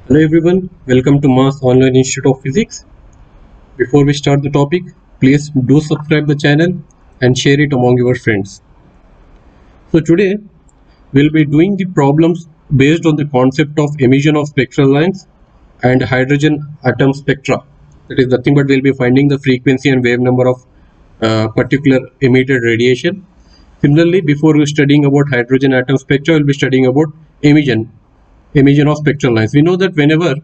Hello everyone, welcome to Mass Online Institute of Physics. Before we start the topic, please do subscribe the channel and share it among your friends. So today we'll be doing the problems based on the concept of emission of spectral lines and hydrogen atom spectra. That is nothing but we'll be finding the frequency and wave number of particular emitted radiation. Similarly, before we studying about hydrogen atom spectra, we'll be studying about emission of spectral lines. We know that whenever,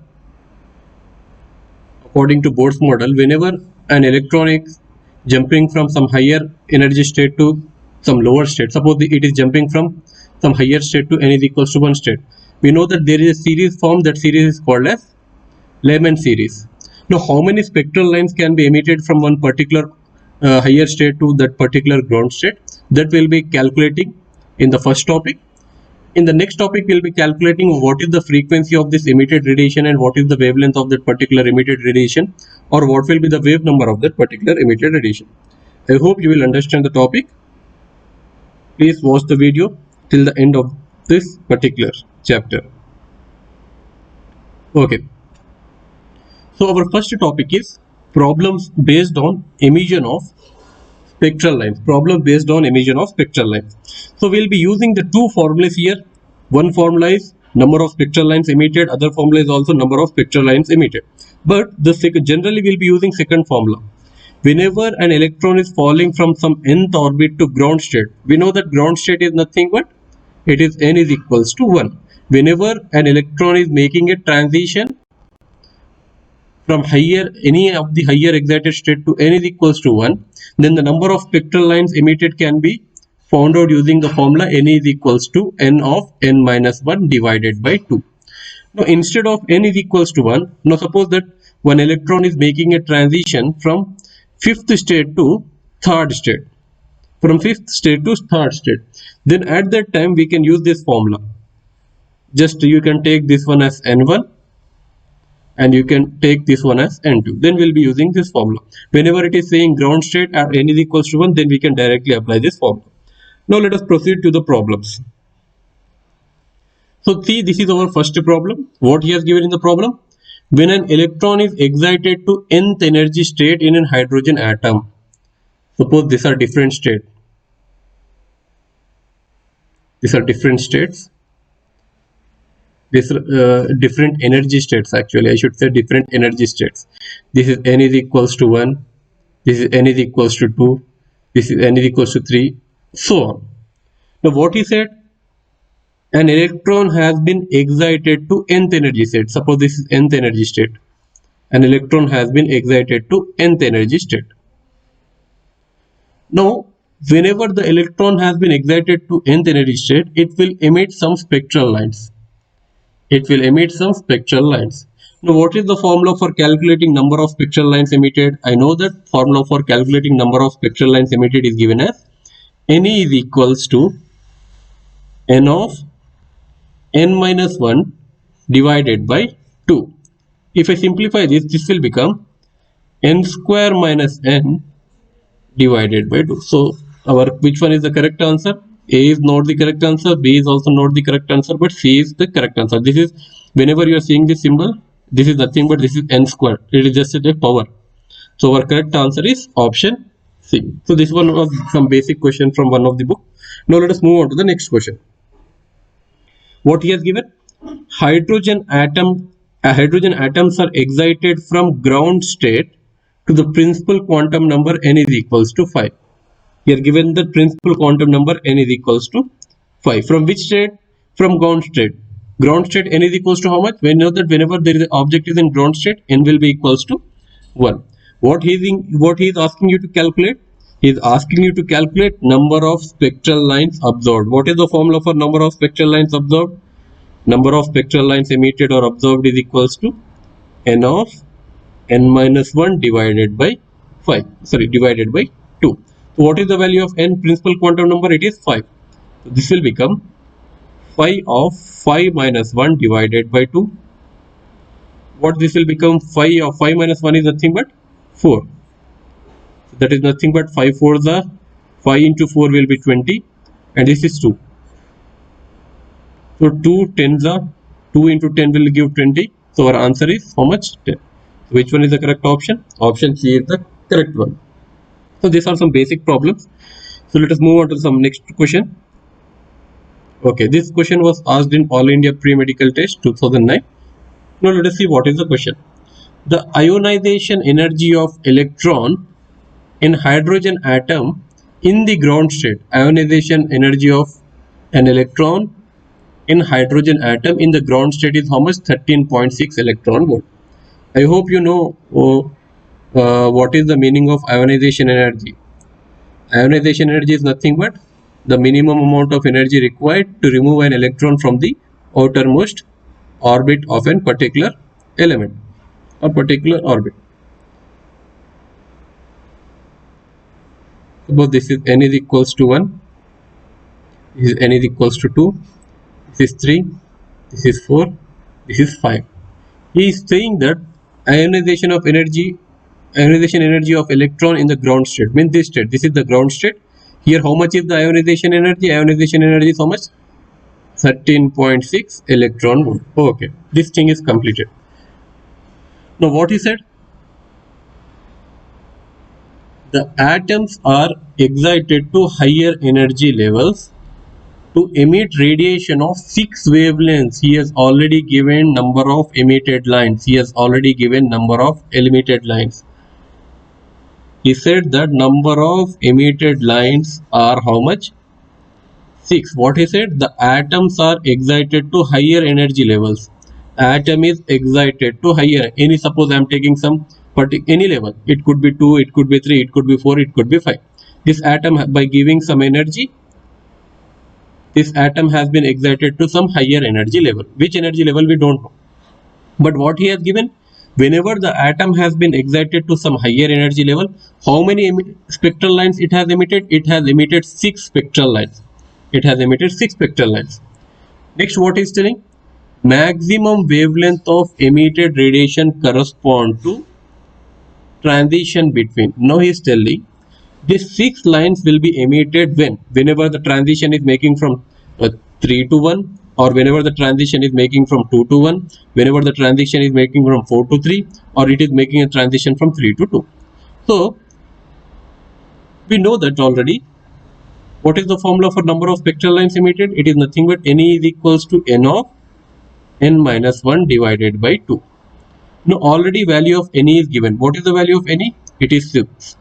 according to Bohr's model, whenever an electron is jumping from some higher energy state to some lower state, suppose it is jumping from some higher state to n is equals to 1 state, we know that there is a series formed. That series is called as Lyman series. Now, how many spectral lines can be emitted from one particular higher state to that particular ground state? That will be calculating in the first topic. In the next topic, we'll be calculating what is the frequency of this emitted radiation and what is the wavelength of that particular emitted radiation, or what will be the wave number of that particular emitted radiation. I hope you will understand the topic. Please watch the video till the end of this particular chapter. Okay. So our first topic is problems based on emission of spectral lines. Problem based on emission of spectral lines. So we'll be using the two formulas here. One formula is number of spectral lines emitted. Other formula is also number of spectral lines emitted. But generally we'll be using second formula. Whenever an electron is falling from some nth orbit to ground state, we know that ground state is nothing but it is n is equals to 1. Whenever an electron is making a transition from any of the higher excited state to n is equals to 1, then the number of spectral lines emitted can be found out using the formula n is equals to n of n minus 1 divided by 2. Now, instead of n is equals to 1, now suppose that one electron is making a transition from fifth state to third state. From fifth state to third state. Then at that time we can use this formula. Just you can take this one as n1 and you can take this one as n2. Then we'll be using this formula. Whenever it is saying ground state at n is equals to 1, then we can directly apply this formula. Now let us proceed to the problems. So see, this is our first problem. What he has given in the problem? When an electron is excited to nth energy state in a hydrogen atom. Suppose these are different states. These are different states. These are different energy states, actually. I should say different energy states. This is n is equals to 1. This is n is equals to 2. This is n is equals to 3. So on. Now what he said? An electron has been excited to nth energy state. Suppose this is nth energy state. An electron has been excited to nth energy state. Now, whenever the electron has been excited to nth energy state, it will emit some spectral lines. It will emit some spectral lines. Now, what is the formula for calculating number of spectral lines emitted? I know that formula for calculating number of spectral lines emitted is given as n is equals to n of n minus 1 divided by 2. If I simplify this, this will become n square minus n divided by 2. So, which one is the correct answer? A is not the correct answer, B is also not the correct answer, but C is the correct answer. This is, whenever you are seeing this symbol, this is nothing but this is n square. It is just a power. So our correct answer is option C. So this one was some basic question from one of the book. Now let us move on to the next question. What he has given? Hydrogen atoms are excited from ground state to the principal quantum number n is equals to 5. Here given the principal quantum number n is equals to 5. From which state? From ground state. Ground state n is equals to how much? We know that whenever there is an object is in ground state, n will be equals to 1. What he is asking you to calculate? He is asking you to calculate number of spectral lines absorbed. What is the formula for number of spectral lines absorbed? Number of spectral lines emitted or absorbed is equals to n of n minus 1 divided by 5. Divided by 2. So what is the value of n principal quantum number? It is 5. So this will become 5 of 5 minus 1 divided by 2. What this will become? 5 of 5 minus 1 is nothing but 4. So that is nothing but 5 4s are 5 into 4 will be 20, and this is 2. So 2 10s are 2 into 10 will give 20. So our answer is how much? 10. So which one is the correct option? Option C is the correct one. So these are some basic problems. So let us move on to some next question. Okay, this question was asked in All India Pre-Medical Test 2009. Now let us see what is the question. The ionization energy of electron in hydrogen atom in the ground state. Ionization energy of an electron in hydrogen atom in the ground state is how much? 13.6 electron volt. I hope you know what is the meaning of ionization energy. Ionization energy is nothing but the minimum amount of energy required to remove an electron from the outermost orbit of a particular element or particular orbit. Suppose this is n is equals to 1, this is n is equals to 2, this is 3, this is 4, this is 5. He is saying that ionization energy of electron in the ground state, means this state, this is the ground state. Here how much is the ionization energy? Ionization energy is how much? 13.6 electron volt. Okay, this thing is completed. Now what he said? The atoms are excited to higher energy levels to emit radiation of 6 wavelengths. He has already given number of emitted lines. He has already given number of emitted lines. He said that number of emitted lines are how much? 6. What he said? The atoms are excited to higher energy levels. Atom is excited to higher. Suppose I am taking some any level. It could be 2, it could be 3, it could be 4, it could be 5. This atom, by giving some energy, this atom has been excited to some higher energy level. Which energy level we don't know. But what he has given, whenever the atom has been excited to some higher energy level, how many spectral lines it has emitted? It has emitted 6 spectral lines. It has emitted 6 spectral lines. Next, what he is telling? Maximum wavelength of emitted radiation correspond to transition between. Now he is telling these 6 lines will be emitted whenever the transition is making from 3 to 1, or whenever the transition is making from 2 to 1, whenever the transition is making from 4 to 3, or it is making a transition from 3 to 2. So we know that already. What is the formula for number of spectral lines emitted? It is nothing but Ne is equals to n of n minus 1 divided by 2. Now already value of Ne is given. What is the value of Ne? It is 6.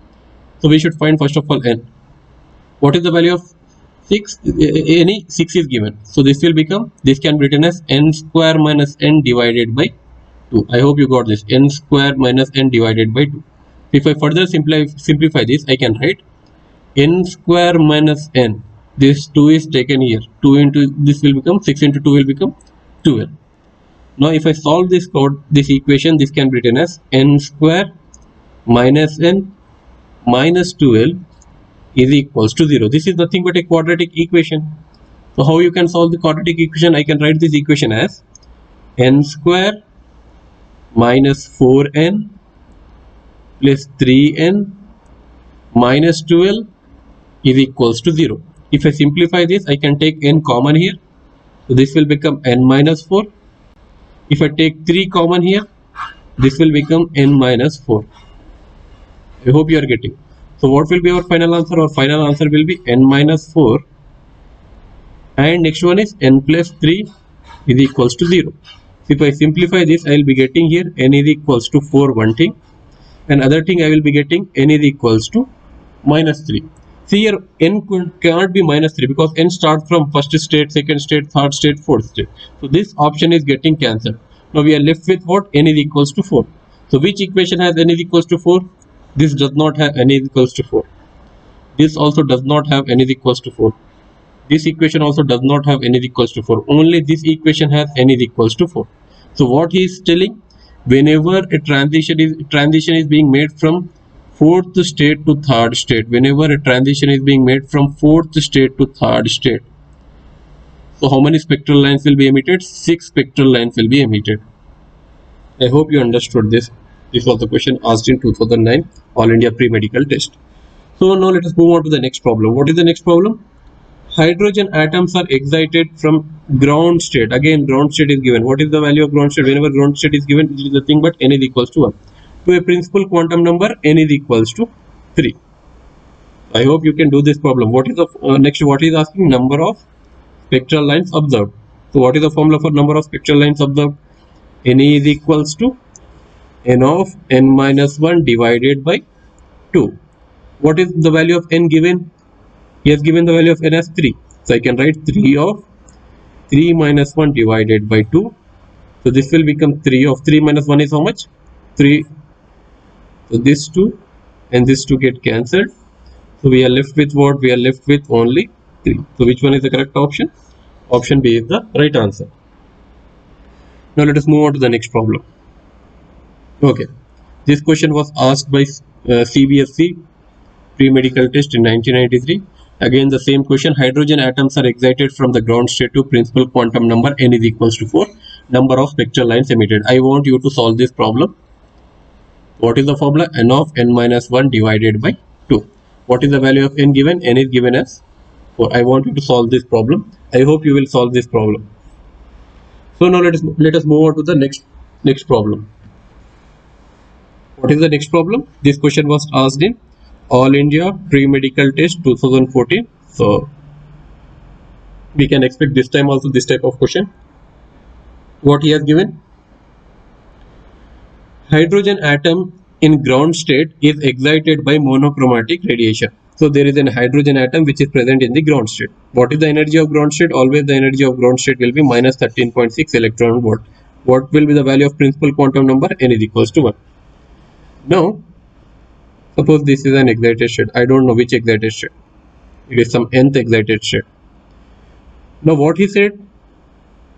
So we should find first of all n. What is the value of 6? Ne 6 is given. So this will become, this can be written as n square minus n divided by 2. I hope you got this. N square minus n divided by 2. If I further simplify this, I can write n square minus n. This 2 is taken here. 2 into this will become 6 into 2 will become 12. Now if I solve this equation, this can be written as n square minus n minus 12 is equals to 0. This is nothing but a quadratic equation. So how you can solve the quadratic equation? I can write this equation as n square minus 4n plus 3n minus 12 is equals to 0. If I simplify this, I can take n common here. So this will become n minus 4. If I take 3 common here, this will become n minus 4. I hope you are getting. So what will be our final answer? Our final answer will be n minus 4. And next one is n plus 3 is equals to 0. If I simplify this, I will be getting here n is equals to 4 one thing. And other thing I will be getting n is equals to minus 3. See here, n cannot be minus 3 because n starts from first state, second state, third state, fourth state. So this option is getting cancelled. Now we are left with what? N is equals to 4. So which equation has n is equals to 4? This does not have n is equals to 4. This also does not have n is equals to 4. This equation also does not have n is equals to 4. Only this equation has n is equals to 4. So what he is telling, whenever a transition is being made from fourth state to third state, whenever a transition is being made from fourth state to third state, so how many spectral lines will be emitted? 6 spectral lines will be emitted. I hope you understood this. This was the question asked in 2009 All India Pre-Medical Test. So now let us move on to the next problem. What is the next problem? hydrogen atoms are excited from ground state. Again, ground state is given. What is the value of ground state? Whenever ground state is given, it is nothing but n is equals to 1. To a principal quantum number, n is equals to 3. I hope you can do this problem. What is the next? What is asking? Number of spectral lines observed. So what is the formula for number of spectral lines observed? N is equals to n of n minus 1 divided by 2. What is the value of n given? He has given the value of n as 3. So I can write 3 of 3 minus 1 divided by 2. So this will become 3 of 3 minus 1 is how much? 3. So this 2 and this 2 get cancelled. So we are left with what? We are left with only 3. So which one is the correct option? Option B is the right answer. Now let us move on to the next problem. Okay. This question was asked by CBSE pre-medical test in 1993. Again the same question. Hydrogen atoms are excited from the ground state to principal quantum number n is equals to 4. Number of spectral lines emitted. I want you to solve this problem. What is the formula? N of n minus 1 divided by 2. What is the value of n given? N is given as 4. I want you to solve this problem. I hope you will solve this problem. So now let us move on to the next problem. What is the next problem? This question was asked in All India Pre-Medical Test 2014. So we can expect this time also this type of question. What he has given? Hydrogen atom in ground state is excited by monochromatic radiation. So there is an hydrogen atom which is present in the ground state. What is the energy of ground state? Always the energy of ground state will be minus 13.6 electron volt. What will be the value of principal quantum number? N is equals to 1. Now, suppose this is an excited state. I don't know which excited state. It is some nth excited state. Now what he said?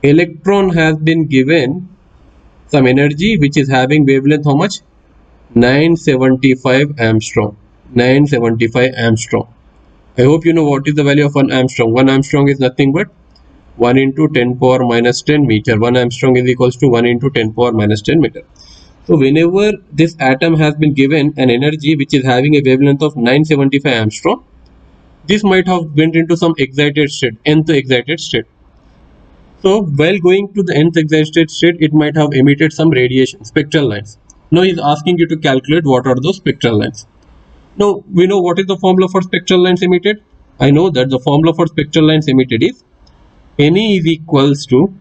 Electron has been given some energy which is having wavelength how much? 975 Armstrong. 975 Armstrong. I hope you know what is the value of 1 Armstrong. 1 Armstrong is nothing but 1 into 10 power minus 10 meter. 1 Armstrong is equals to 1 into 10 power minus 10 meter. So whenever this atom has been given an energy which is having a wavelength of 975 Armstrong, this might have went into some excited state, nth excited state. So while going to the nth excited state, it might have emitted some radiation, spectral lines. Now he is asking you to calculate what are those spectral lines. Now we know what is the formula for spectral lines emitted. I know that the formula for spectral lines emitted is Ne is equals to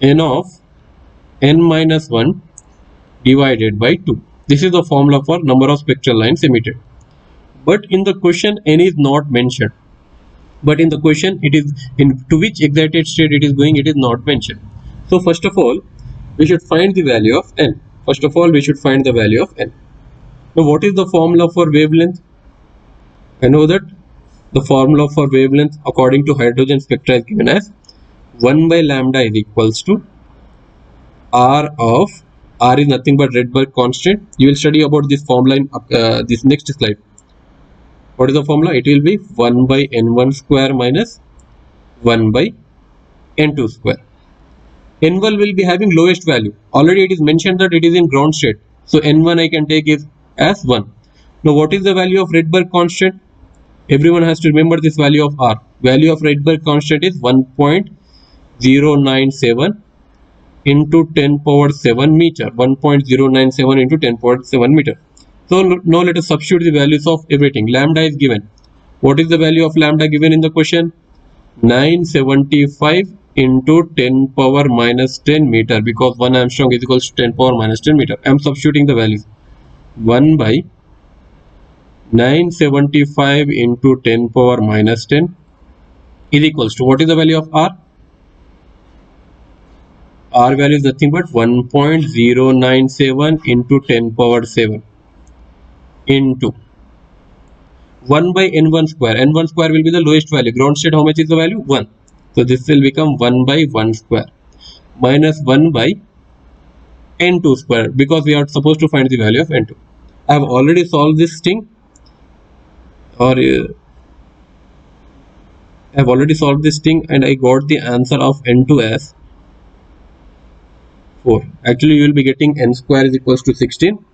n of n minus 1 divided by 2. This is the formula for number of spectral lines emitted. But in the question n is not mentioned. But in the question it is in to which excited state it is going, it is not mentioned. So first of all we should find the value of n. First of all we should find the value of n. Now what is the formula for wavelength? I know that the formula for wavelength according to hydrogen spectra is given as 1 by lambda is equals to R of R is nothing but Rydberg constant. You will study about this formula in this next slide. What is the formula? It will be 1 by n1 square minus 1 by n2 square. N1 will be having lowest value. Already it is mentioned that it is in ground state. So n1 I can take is as 1. Now what is the value of Rydberg constant? Everyone has to remember this value of R. Value of Rydberg constant is 1.097 into 10 power 7 meter. 1.097 into 10 power 7 meter. So now let us substitute the values of everything. Lambda is given. What is the value of lambda given in the question? 975 into 10 power minus 10 meter, because 1 Armstrong is equals to 10 power minus 10 meter. I am substituting the values. 1 by 975 into 10 power minus 10 is equals to, what is the value of R? R value is nothing but 1.097 into 10 power 7 into 1 by n1 square. N1 square will be the lowest value. Ground state how much is the value? 1. So this will become 1 by 1 square minus 1 by n2 square, because we are supposed to find the value of n2. I have already solved this thing, or I have already solved this thing, and I got the answer of n2 as 4. Actually you will be getting n square is equals to 16.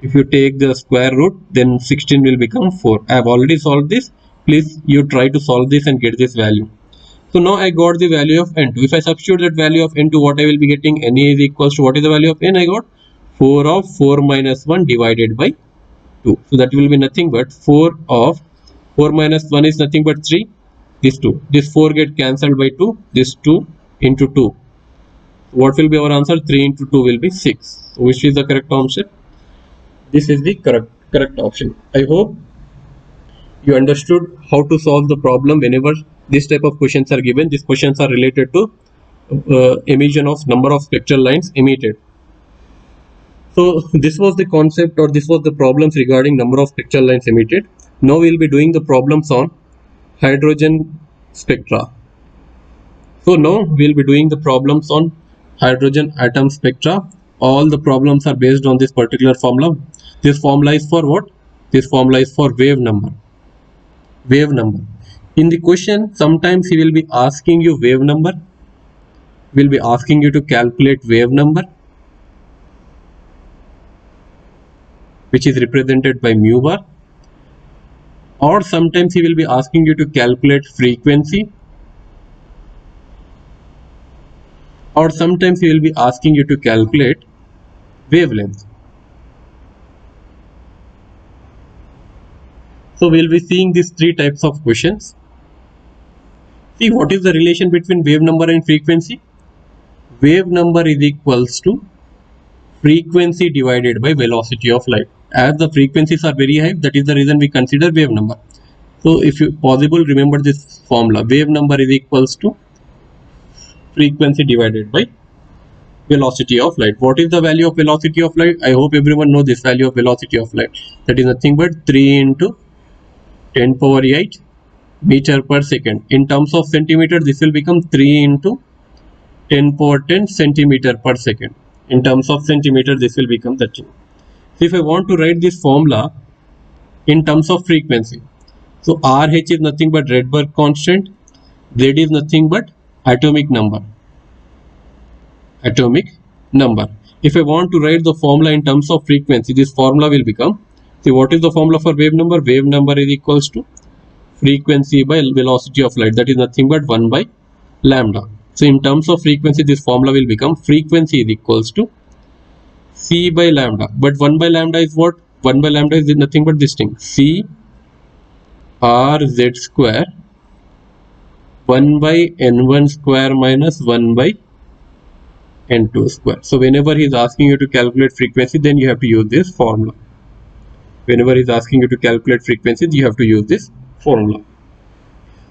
If you take the square root, then 16 will become 4. I have already solved this. Please you try to solve this and get this value. So now I got the value of n2. If I substitute that value of n2, what I will be getting? N is equals to, what is the value of n? I got 4 of 4 minus 1 divided by 2. So that will be nothing but 4 of 4 minus 1 is nothing but 3. This 2. This 4 get cancelled by 2. This 2 into 2. What will be our answer? 3 into 2 will be 6. So which is the correct answer? This is the correct option. I hope you understood how to solve the problem whenever this type of questions are given. These questions are related to emission of number of spectral lines emitted. So this was the concept, or this was the problems regarding number of spectral lines emitted. Now we will be doing the problems on hydrogen spectra. So now we will be doing the problems on hydrogen atom spectra. All the problems are based on this particular formula. This formula is for what? This formula is for wave number. Wave number. In the question, sometimes he will be asking you wave number. Will be asking you to calculate wave number, which is represented by mu bar. Or sometimes he will be asking you to calculate frequency. Or sometimes he will be asking you to calculate wavelength. So we will be seeing these three types of questions. See, what is the relation between wave number and frequency? Wave number is equals to frequency divided by velocity of light. As the frequencies are very high, that is the reason we consider wave number. So if you possible, remember this formula. Wave number is equals to frequency divided by velocity of light. What is the value of velocity of light? I hope everyone knows this value of velocity of light. That is nothing but 3 into 10 power 8 meter per second. In terms of centimeter, this will become 3 into 10 power 10 centimeter per second. In terms of centimeter, this will become 13. So if I want to write this formula in terms of frequency, so RH is nothing but Rydberg constant, Z is nothing but atomic number. Atomic number. If I want to write the formula in terms of frequency, this formula will become, see, what is the formula for wave number? Wave number is equals to frequency by velocity of light. That is nothing but 1 by lambda. So in terms of frequency, this formula will become frequency is equals to C by lambda. But 1 by lambda is what? 1 by lambda is nothing but this thing. C R Z square 1 by N1 square minus 1 by N2 square. So whenever he is asking you to calculate frequency, then you have to use this formula. Whenever he is asking you to calculate frequency, you have to use this formula.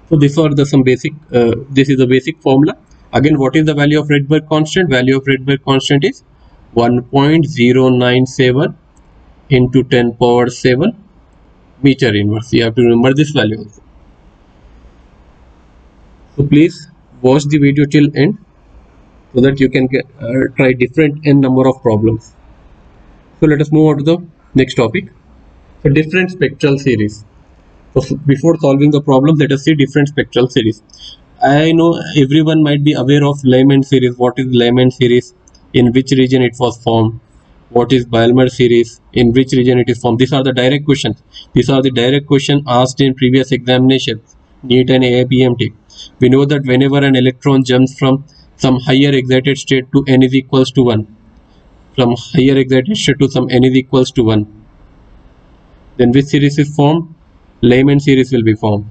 So these are the some basic, this is the basic formula. Again, what is the value of Rydberg constant? Value of Rydberg constant is 1.097 into 10 power 7 meter inverse. You have to remember this value also. So please watch the video till end so that you can get, try different n number of problems. So let us move on to the next topic. So different spectral series. So before solving the problem, let us see different spectral series. I know everyone might be aware of Lyman series. What is Lyman series? In which region it was formed? What is Balmer series? In which region it is formed? These are the direct questions. These are the direct questions asked in previous examinations, NEET and AIPMT. We know that whenever an electron jumps from some higher excited state to n is equals to 1, from higher excited state to some n is equals to 1, then which series is formed? Lyman series will be formed.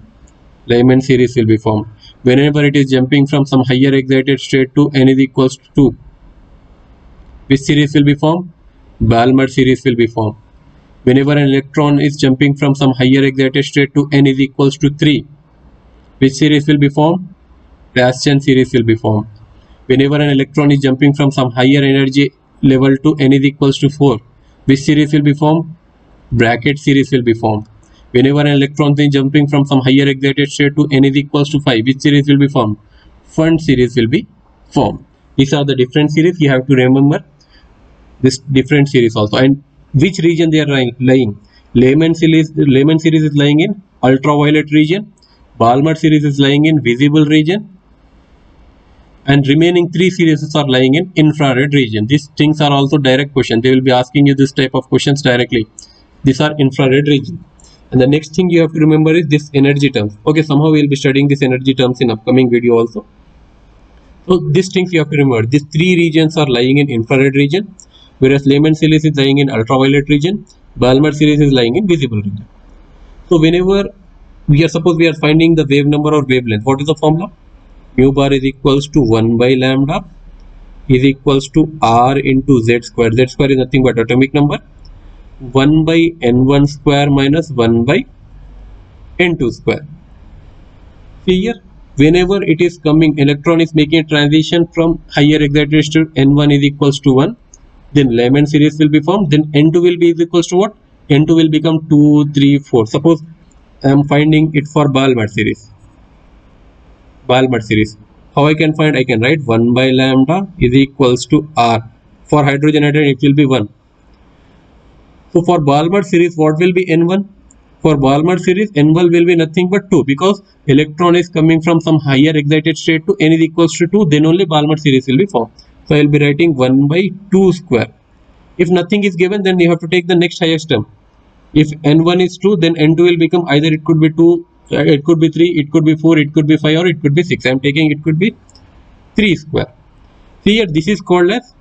Lyman series will be formed. Whenever it is jumping from some higher excited state to n is equals to 2, which series will be formed? Balmer series will be formed. Whenever an electron is jumping from some higher excited state to n is equals to 3, which series will be formed? Bragstone series will be formed. Whenever an electron is jumping from some higher energy level to n is equals to 4, which series will be formed? Bracket series will be formed. Whenever an electron is jumping from some higher excited state to n is equals to 5, which series will be formed? Pfund series will be formed. These are the different series. You have to remember this different series also, and which region they are lying. Lyman series is lying in ultraviolet region. Balmer series is lying in visible region, and remaining 3 series are lying in infrared region. These things are also direct questions. They will be asking you this type of questions directly. These are infrared region. And the next thing you have to remember is this energy terms. Okay, somehow we'll be studying this energy terms in upcoming video also. So these things you have to remember. These three regions are lying in infrared region, whereas Lehman series is lying in ultraviolet region, Balmer series is lying in visible region. So whenever suppose we are finding the wave number or wavelength, what is the formula? Mu bar is equals to 1 by lambda is equals to r into z square. Z square is nothing but atomic number. 1 by n1 square minus 1 by n2 square. See here, whenever it is coming, electron is making a transition from higher excitation to n1 is equals to 1, then Lehman series will be formed, then n2 will be equals to what? n2 will become 2, 3, 4. Suppose I am finding it for Balmer series. Balmer series. How I can find? I can write 1 by lambda is equals to r. For hydrogen atom it will be 1. So for Balmer series, what will be n1? For Balmer series, n1 will be nothing but 2, because electron is coming from some higher excited state to n is equals to 2, then only Balmer series will be formed. So I will be writing 1 by 2 square. If nothing is given, then you have to take the next highest term. If n1 is 2, then n2 will become either it could be 2, it could be 3, it could be 4, it could be 5, or it could be 6. I am taking it could be 3 square. See here, this is called as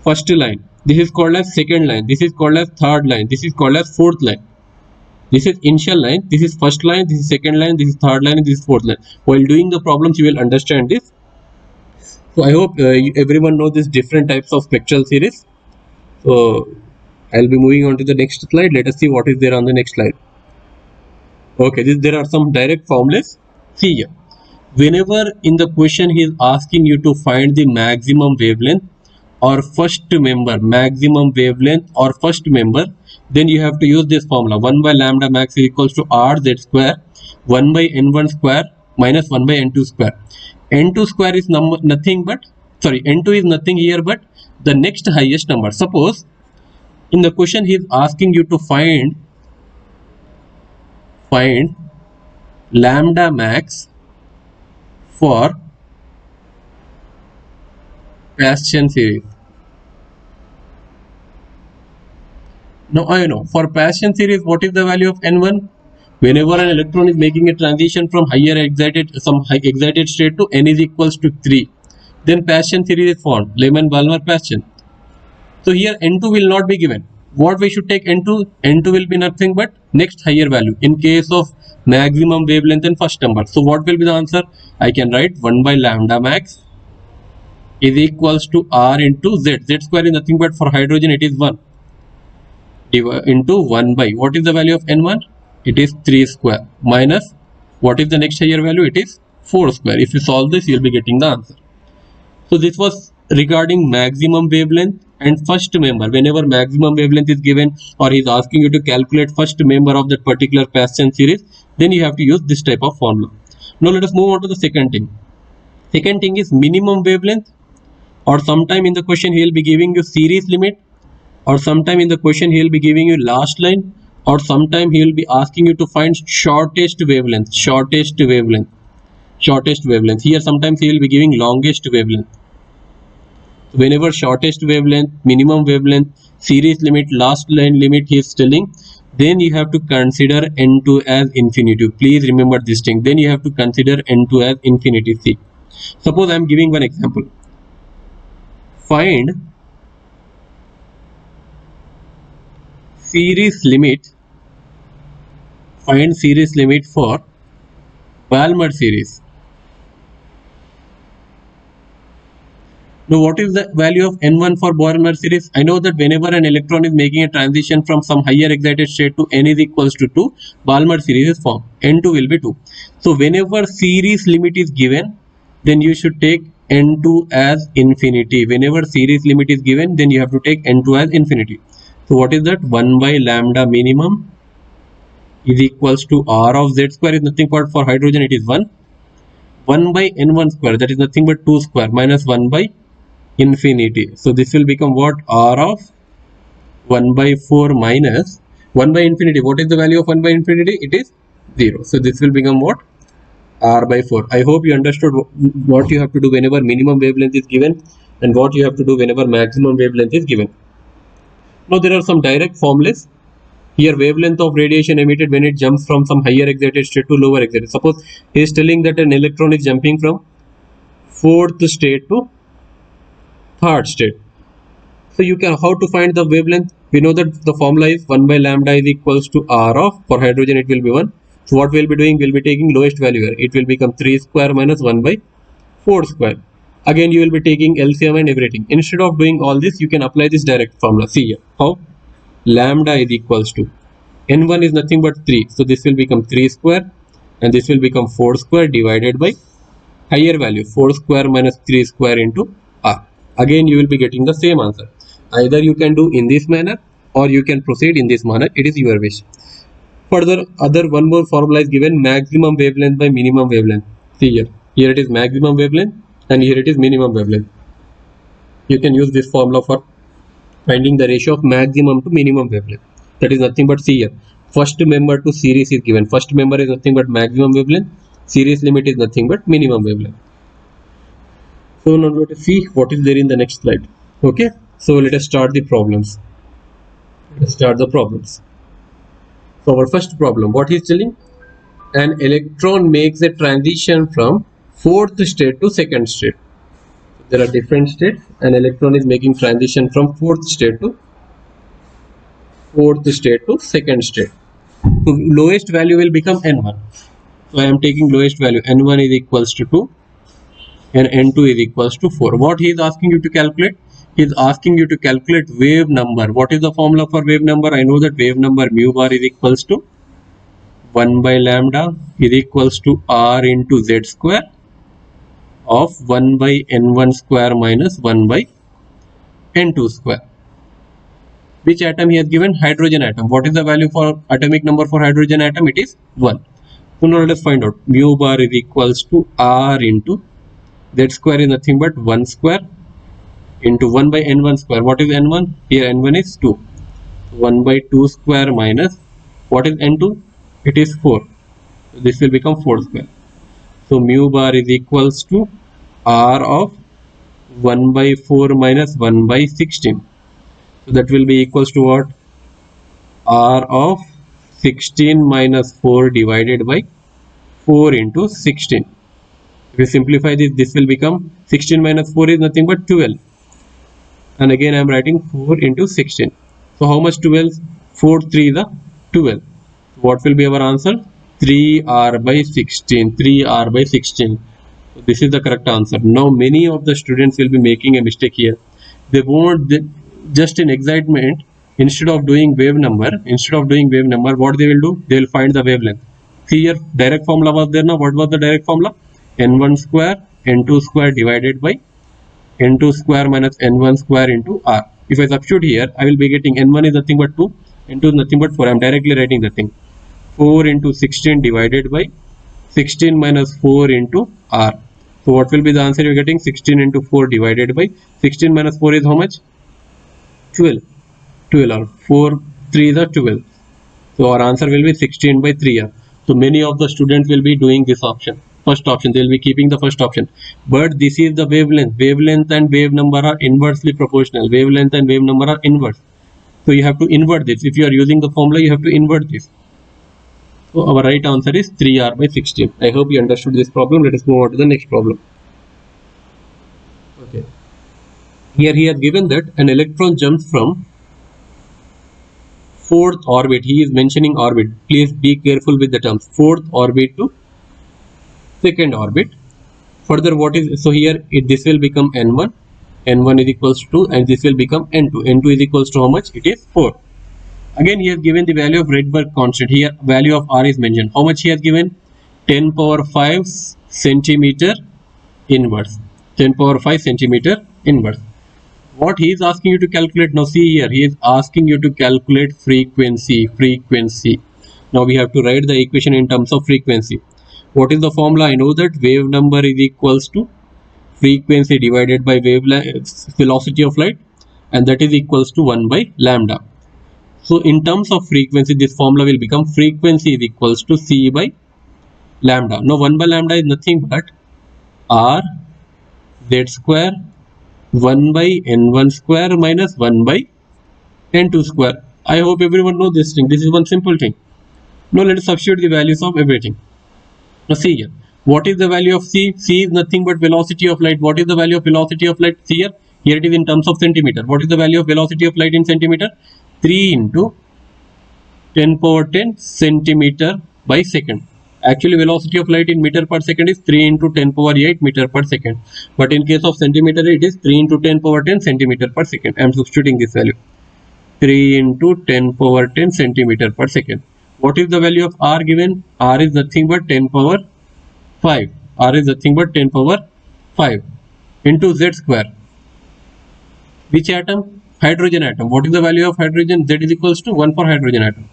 first line. This is called as second line. This is called as third line. This is called as fourth line. This is initial line. This is first line. This is second line. This is third line. And this is fourth line. While doing the problems, you will understand this. So I hope everyone knows these different types of spectral series. So I'll be moving on to the next slide. Let us see what is there on the next slide. Okay, there are some direct formulas. See here. Whenever in the question he is asking you to find the maximum wavelength or first member, maximum wavelength or first member, then you have to use this formula. 1 by lambda max is equals to r z square, 1 by n1 square minus 1 by n2 square. N2 square is nothing but, sorry, N2 is nothing here but the next highest number. Suppose in the question he is asking you to find lambda max for Paschen series. Now I know for Paschen series, what is the value of n1? Whenever an electron is making a transition from higher excited state to n is equals to 3, then Paschen series is formed. Lehman-Balmer Paschen. So here n2 will not be given. What we should take n2? N2 will be nothing but next higher value in case of maximum wavelength and first number. So what will be the answer? I can write 1 by lambda max is equals to r into z. Z square is nothing but for hydrogen it is 1 into 1 by, what is the value of n1? It is 3 square minus, what is the next higher value? It is 4 square. If you solve this, you will be getting the answer. So this was regarding maximum wavelength and first member. Whenever maximum wavelength is given or he is asking you to calculate first member of that particular Paschen series, then you have to use this type of formula. Now let us move on to the second thing. Second thing is minimum wavelength, or sometime in the question he will be giving you series limit, or sometime in the question he will be giving you last line, or sometime he will be asking you to find shortest wavelength. Here sometimes he will be giving longest wavelength. Whenever shortest wavelength, minimum wavelength, series limit, last line limit he is telling, then you have to consider n2 as infinity. Please remember this thing. Then you have to consider n2 as infinity. See, suppose I am giving one example. Find series limit for Balmer series. Now what is the value of n1 for Balmer series? I know that whenever an electron is making a transition from some higher excited state to n is equals to 2, Balmer series is formed. N2 will be 2. So whenever series limit is given, then you should take n2 as infinity. Whenever series limit is given, then you have to take n2 as infinity. So what is that? 1 by lambda minimum is equals to r of z square is nothing but for hydrogen it is 1. 1 by n1 square, that is nothing but 2 square minus 1 by infinity. So this will become what? R of 1 by 4 minus 1 by infinity. What is the value of 1 by infinity? It is 0. So this will become what? R by 4. I hope you understood what you have to do whenever minimum wavelength is given and what you have to do whenever maximum wavelength is given. Now there are some direct formulas. Here wavelength of radiation emitted when it jumps from some higher excited state to lower excited. Suppose he is telling that an electron is jumping from fourth state to third state. So you can, how to find the wavelength? We know that the formula is 1 by lambda is equals to r of, for hydrogen it will be 1. So what we'll be doing, we'll be taking lowest value here. It will become 3 square minus 1 by 4 square. Again you will be taking LCM and everything. Instead of doing all this, you can apply this direct formula. See here, how? Lambda is equals to, n1 is nothing but 3. So this will become 3 square and this will become 4 square divided by higher value 4 square minus 3 square into r. Again you will be getting the same answer. Either you can do in this manner or you can proceed in this manner. It is your wish. Further, one more formula is given, maximum wavelength by minimum wavelength. See here. Here it is maximum wavelength and here it is minimum wavelength. You can use this formula for finding the ratio of maximum to minimum wavelength. That is nothing but, see here. First member to series is given. First member is nothing but maximum wavelength. Series limit is nothing but minimum wavelength. So now let us see what is there in the next slide. Okay. So let us start the problems. So our first problem, what he is telling? An electron makes a transition from fourth state to second state. There are different states. An electron is making transition from fourth state to second state. So lowest value will become n1. So I am taking lowest value, n1 is equals to 2 and n2 is equals to 4. What he is asking you to calculate? He is asking you to calculate wave number. What is the formula for wave number? I know that wave number mu bar is equals to 1 by lambda is equals to r into z square of 1 by n1 square minus 1 by n2 square. Which atom he has given? Hydrogen atom. What is the value for atomic number for hydrogen atom? It is 1. So now let us find out. Mu bar is equals to r into z square is nothing but 1 square into 1 by n1 square. What is n1? Here n1 is 2. 1 by 2 square minus, what is n2? It is 4. So this will become 4 square. So mu bar is equals to r of 1 by 4 minus 1 by 16. So that will be equals to what? R of 16 minus 4 divided by 4 into 16. If we simplify this, this will become 16 minus 4 is nothing but 12. And again I am writing 4 into 16. So how much 12? 4 3 is 12. What will be our answer? 3r by 16. 3r by 16. So this is the correct answer. Now many of the students will be making a mistake here. They won't, just in excitement, instead of doing wave number, what they will do? They will find the wavelength. See here, direct formula was there now. What was the direct formula? n1 square n2 square divided by n2 square minus n1 square into r. If I substitute here, I will be getting n1 is nothing but 2, n2 is nothing but 4. I am directly writing the thing. 4 into 16 divided by 16 minus 4 into r. So what will be the answer? You are getting 16 into 4 divided by 16 minus 4 is how much? 12. 12 or 4 3 is 12. So our answer will be 16 by 3r. So many of the students will be doing this option. First option, they will be keeping the first option. But this is the wavelength. Wavelength and wave number are inversely proportional. Wavelength and wave number are inverse. So you have to invert this. If you are using the formula, you have to invert this. So our right answer is 3r by 16. I hope you understood this problem. Let us move on to the next problem. Okay. Here he has given that an electron jumps from fourth orbit. He is mentioning orbit. Please be careful with the terms. Fourth orbit to second orbit. Further, what is, so here this will become n1. n1 is equals to 2 and this will become n2. n2 is equals to how much? It is 4. Again he has given the value of Rydberg constant. Here value of r is mentioned. How much he has given? 10 power 5 centimeter inverse. 10 power 5 centimeter inverse. What he is asking you to calculate now, see here, he is asking you to calculate frequency. Now we have to write the equation in terms of frequency. What is the formula? I know that wave number is equals to frequency divided by velocity of light, and that is equals to 1 by lambda. So in terms of frequency, this formula will become frequency is equals to c by lambda. Now 1 by lambda is nothing but r z square 1 by n1 square minus 1 by n2 square. I hope everyone knows this thing. This is one simple thing. Now let us substitute the values of everything. Now see here. What is the value of c? C is nothing but velocity of light. What is the value of velocity of light? See here. Here it is in terms of centimeter. What is the value of velocity of light in centimeter? 3 into 10 power 10 centimeter by second. Actually, velocity of light in meter per second is 3 into 10 power 8 meter per second. But in case of centimeter, it is 3 into 10 power 10 centimeter per second. I am substituting this value. 3 into 10 power 10 centimeter per second. What is the value of r given? R is nothing but 10 power 5. R is nothing but 10 power 5 into z square. Which atom? Hydrogen atom. What is the value of hydrogen? Z is equals to 1 for hydrogen atom.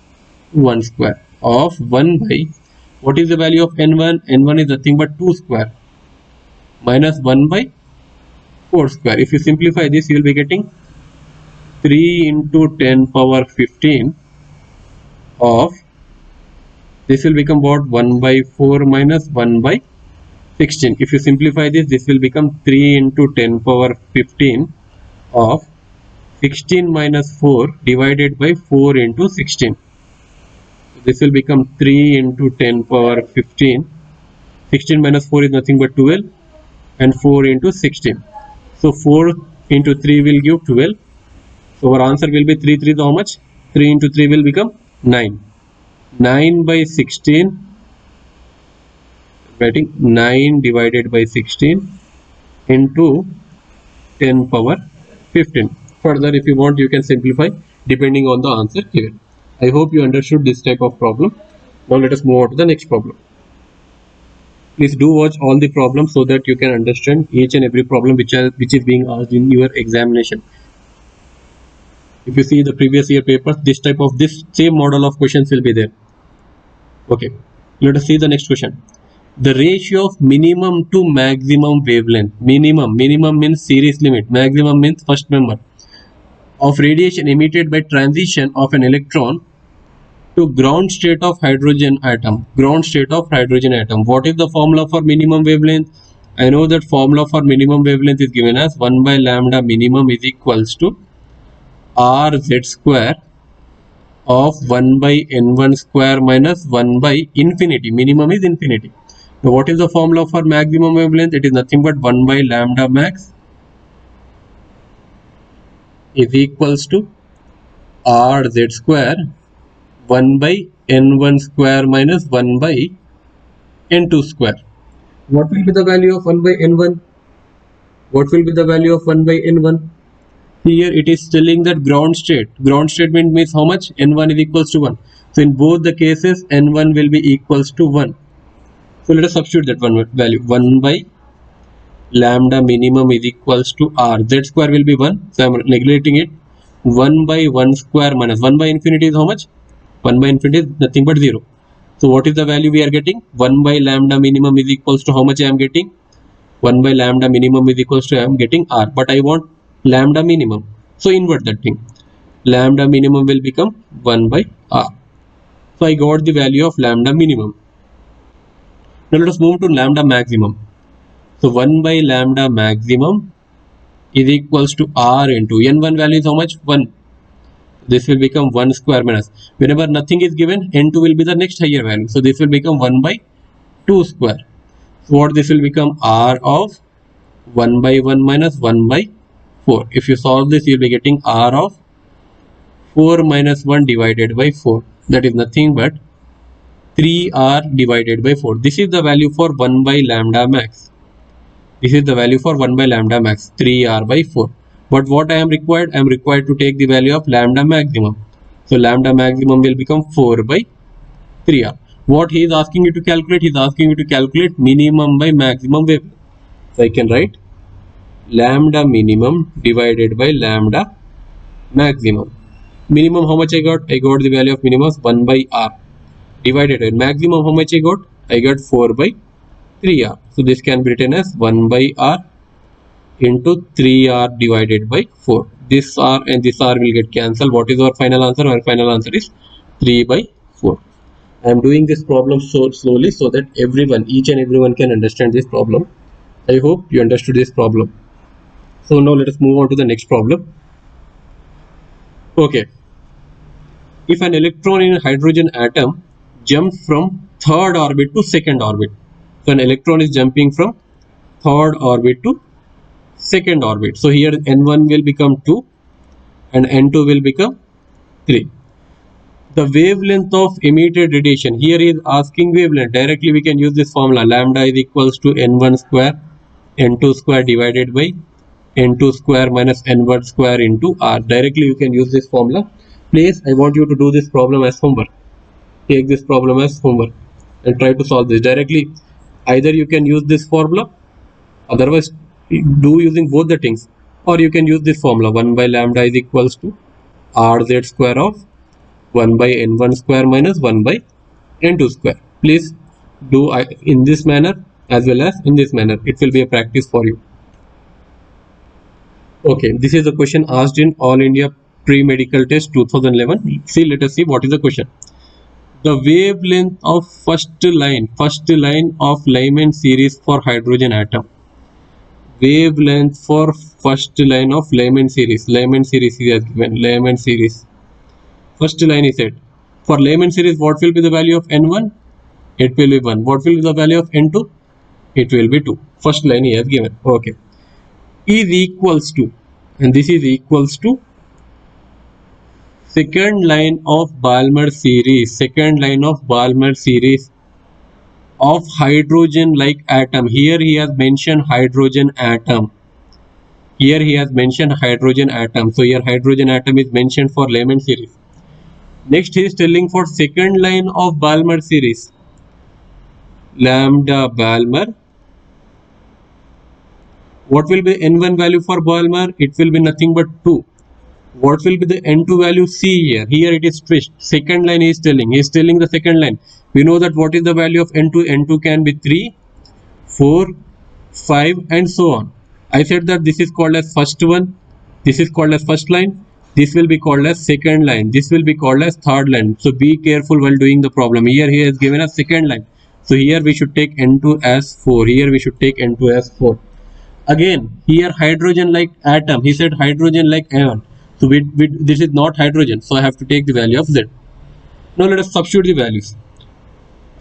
1 square of 1 by, what is the value of n1? N1 is nothing but 2 square minus 1 by 4 square. If you simplify this, you will be getting 3 into 10 power 15 of, this will become what? 1 by 4 minus 1 by 16. If you simplify this, this will become 3 into 10 power 15 of 16 minus 4 divided by 4 into 16. So this will become 3 into 10 power 15. 16 minus 4 is nothing but 12 and 4 into 16. So 4 into 3 will give 12. So our answer will be 3 3 is how much? 3 into 3 will become 9. 9 by 16. Writing 9 divided by 16 into 10 power 15. Further, if you want, you can simplify depending on the answer given. I hope you understood this type of problem. Now let us move on to the next problem. Please do watch all the problems so that you can understand each and every problem which is being asked in your examination. If you see the previous year papers, this same model of questions will be there. Okay, let us see the next question. The ratio of minimum to maximum wavelength. Minimum means series limit. Maximum means first member. Of radiation emitted by transition of an electron to ground state of hydrogen atom. Ground state of hydrogen atom. What is the formula for minimum wavelength? I know that formula for minimum wavelength is given as 1 by lambda minimum is equals to rz square of 1 by n1 square minus 1 by infinity. Minimum is infinity. Now what is the formula for maximum wavelength? It is nothing but 1 by lambda max is equals to rz square 1 by n1 square minus 1 by n2 square. What will be the value of 1 by n1? What will be the value of 1 by n1? Here it is telling that ground state. Ground statement means how much? N1 is equals to 1. So in both the cases, N1 will be equals to 1. So let us substitute that one value. 1 by lambda minimum is equals to R. Z square will be 1. So I am neglecting it. 1 by 1 square minus 1 by infinity is how much? 1 by infinity is nothing but 0. So what is the value we are getting? 1 by lambda minimum is equals to how much I am getting? 1 by lambda minimum is equals to I am getting R. But I want lambda minimum. So invert that thing. Lambda minimum will become 1 by R. So I got the value of lambda minimum. Now let us move to lambda maximum. So 1 by lambda maximum is equals to R into N1 value is how much? 1. This will become 1 square minus. Whenever nothing is given, N2 will be the next higher value. So this will become 1 by 2 square. So what this will become? R of 1 by 1 minus 1 by 4. If you solve this, you will be getting R of 4 minus 1 divided by 4. That is nothing but 3R divided by 4. This is the value for 1 by lambda max. This is the value for 1 by lambda max, 3R by 4. But what I am required? I am required to take the value of lambda maximum. So lambda maximum will become 4 by 3R. What he is asking you to calculate? He is asking you to calculate minimum by maximum wavelength. So I can write lambda minimum divided by lambda maximum. Minimum how much I got? I got the value of minimum 1 by R divided by maximum how much I got? I got 4 by 3R. So this can be written as 1 by R into 3R divided by 4. This R and this R will get cancelled. What is our final answer? Our final answer is 3 by 4. I am doing this problem so slowly so that each and everyone can understand this problem. I hope you understood this problem. So now let us move on to the next problem. Okay. if an electron in a hydrogen atom jumps from third orbit to second orbit. So an electron is jumping from third orbit to second orbit. So here n1 will become 2 and n2 will become 3. The wavelength of emitted radiation, here is asking wavelength. Directly we can use this formula, lambda is equals to n1 square n2 square divided by n2 square minus n1 square into r. Directly you can use this formula. Please, I want you to do this problem as homework. Take this problem as homework and try to solve this directly. Either you can use this formula, otherwise do using both the things, or you can use this formula, 1 by lambda is equals to rz square of 1 by n1 square minus 1 by n2 square. Please do in this manner as well as in this manner. It will be a practice for you. Okay, this is a question asked in All India Pre-Medical Test 2011. See, let us see what is the question. The wavelength of first line of Lyman series for hydrogen atom. Wavelength for first line of Lyman series. Lyman series he has given. Lyman series. First line is said. For Lyman series, what will be the value of n1? It will be 1. What will be the value of n2? It will be 2. First line he has given. Okay. Is equals to, and this is equals to second line of Balmer series. Second line of Balmer series of hydrogen like atom. Here he has mentioned hydrogen atom. Here he has mentioned hydrogen atom. So here hydrogen atom is mentioned for Lyman series. Next he is telling for second line of Balmer series. Lambda Balmer. What will be n1 value for Balmer? It will be nothing but 2. What will be the n2 value? See here. Here it is twist. Second line he is telling. He is telling the second line. We know that what is the value of n2? n2 can be 3, 4, 5 and so on. I said that this is called as first one. This is called as first line. This will be called as second line. This will be called as third line. So be careful while doing the problem. Here he has given us second line. So here we should take n2 as 4. Here we should take n2 as 4. Again, here hydrogen like atom. He said hydrogen like ion. So this is not hydrogen. So I have to take the value of Z. Now let us substitute the values.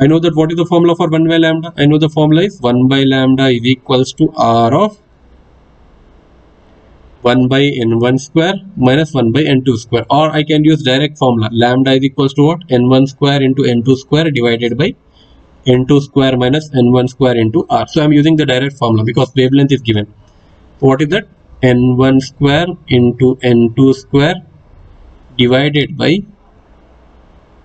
I know that what is the formula for 1 by lambda? I know the formula is 1 by lambda is equals to R of 1 by n1 square minus 1 by n2 square. Or I can use direct formula. Lambda is equals to what? n1 square into n2 square divided by n2 square minus n1 square into r. So I am using the direct formula because wavelength is given. What is that? n1 square into n2 square divided by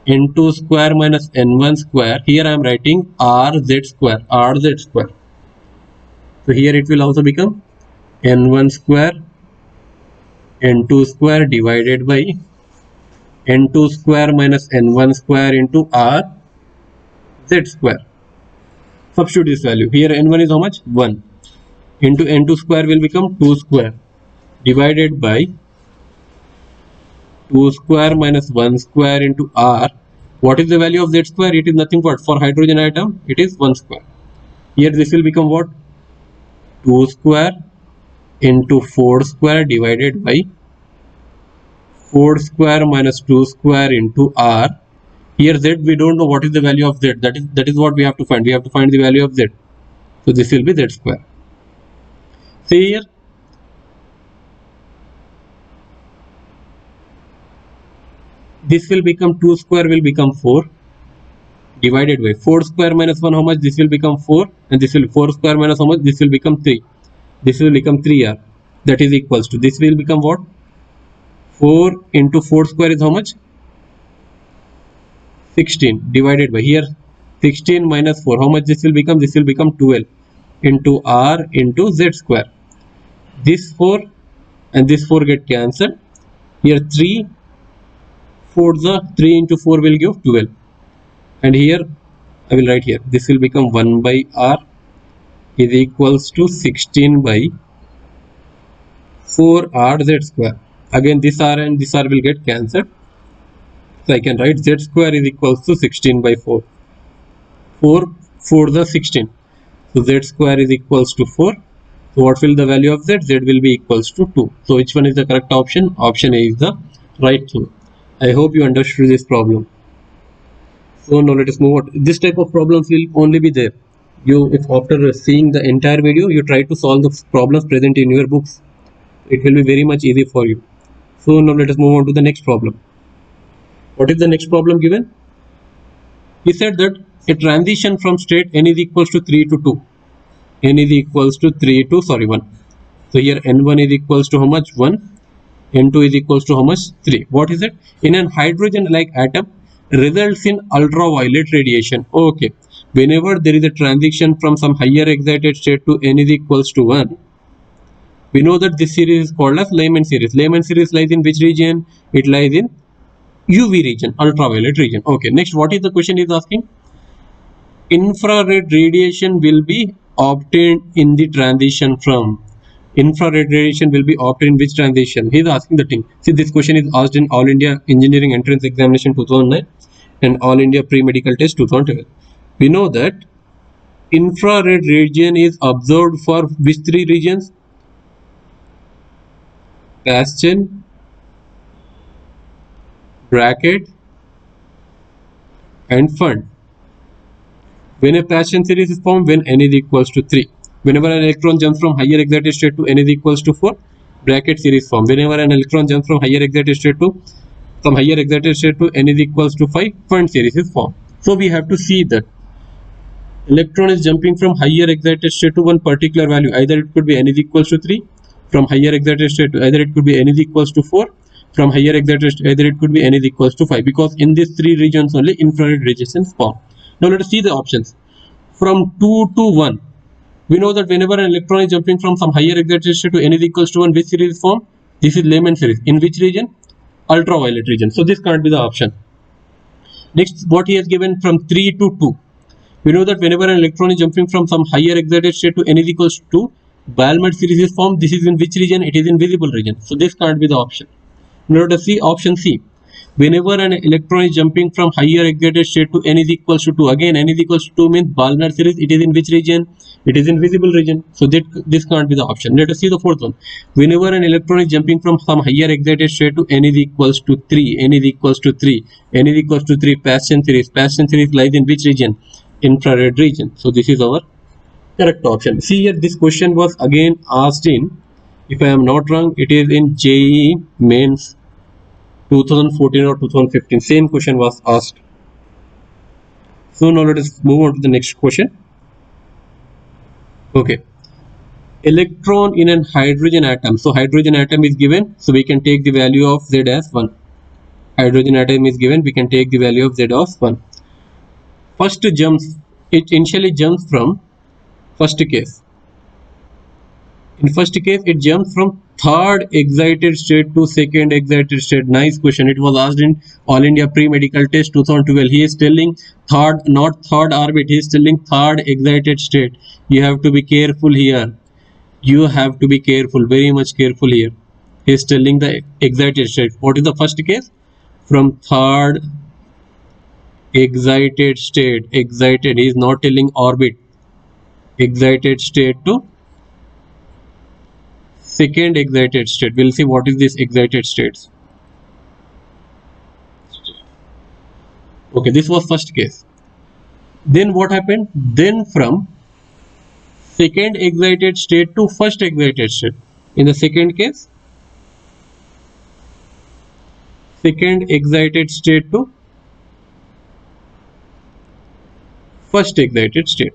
n2 square minus n1 square. Here I am writing rz square. Rz square. So here it will also become n1 square n2 square divided by n2 square minus n1 square into r z square. Substitute this value. Here n1 is how much? 1 into n2 square will become 2 square divided by 2 square minus 1 square into r. What is the value of z square? It is nothing but for hydrogen atom it is 1 square. Here this will become what? 2 square into 4 square divided by 4 square minus 2 square into r. Here z, we don't know what is the value of z. That is what we have to find. We have to find the value of z. So this will be z square. See here. This will become 2 square will become 4 divided by 4 square minus 1 how much? This will become 4 and this will 4 square minus how much? This will become 3. This will become 3r. That is equals to, this will become what? 4 into 4 square is how much? 16 divided by, here 16 minus 4 how much this will become? This will become 12 into r into z square. This 4 and this 4 get cancelled. Here 3 4 the 3 into 4 will give 12 and here I will write here this will become 1 by r is equals to 16 by 4 r z square. Again this r and this r will get cancelled. So I can write z square is equals to 16 by 4. 4 4 the 16. So z square is equals to 4. So what will the value of z? Z will be equals to 2. So which one is the correct option? Option A is the right thing. I hope you understood this problem. So now let us move on. This type of problems will only be there. If after seeing the entire video, you try to solve the problems present in your books, it will be very much easy for you. So now let us move on to the next problem. What is the next problem given? He said that a transition from state n is equals to 3 to 2. N is equals to 3 to 1. So here n1 is equals to how much? 1. N2 is equals to how much? 3. What is it? In an hydrogen-like atom, results in ultraviolet radiation. Okay. Whenever there is a transition from some higher excited state to n is equals to 1, we know that this series is called as Lyman series. Lyman series lies in which region? It lies in UV region, ultraviolet region. Okay. Next, what is the question is asking? Infrared radiation will be obtained in the transition from. Infrared radiation will be obtained in which transition? He is asking the thing. See, this question is asked in All India Engineering Entrance Examination 2009 and All India Pre-Medical Test 2012. We know that infrared radiation is observed for which three regions? Paschen, bracket, and Fund. When a Paschen series is formed, when n is equals to 3. Whenever an electron jumps from higher excited state to n is equals to 4, bracket series form. Whenever an electron jumps from higher excited state to n is equals to 5, Fund series is formed. So we have to see that electron is jumping from higher excited state to one particular value. Either it could be n is equals to 3, from higher excited state to either it could be n is equals to 4, from higher excited state either it could be n is equals to 5, because in these three regions only infrared radiation is formed. Now let us see the options. From 2 to 1, we know that whenever an electron is jumping from some higher excited state to n is equals to 1, which series is formed? This is Lyman series. In which region? Ultraviolet region. So this can't be the option. Next, what he has given from 3 to 2. We know that whenever an electron is jumping from some higher excited state to n is equals to 2, Balmer series is formed. This is in which region? It is in visible region. So this can't be the option. Now let us see option C. Whenever an electron is jumping from higher excited state to n is equals to 2, again n is equals to 2 means Balmer series, it is in which region? It is in visible region. So this can't be the option. Let us see the fourth one. Whenever an electron is jumping from some higher excited state to n is equals to 3, n is equals to 3, n is equals to 3, Paschen series. Paschen series lies in which region? Infrared region. So this is our correct option. See here, this question was again asked in, if I am not wrong, it is in JEE Mains 2014 or 2015. Same question was asked. So now let us move on to the next question. Okay. Electron in an hydrogen atom. So hydrogen atom is given, so we can take the value of Z as 1. Hydrogen atom is given, we can take the value of Z as 1. First jumps, it initially jumps from first case. In first case, it jumps from third excited state to second excited state. Nice question. It was asked in All India Pre-Medical Test 2012. He is telling third, not third orbit. He is telling third excited state. You have to be careful here. You have to be careful, very much careful here. He is telling the excited state. What is the first case? From third excited state. Excited. He is not telling orbit. Excited state to second excited state. We'll see what is this excited states. Okay, this was first case. Then what happened? Then from second excited state to first excited state. In the second case, second excited state to first excited state.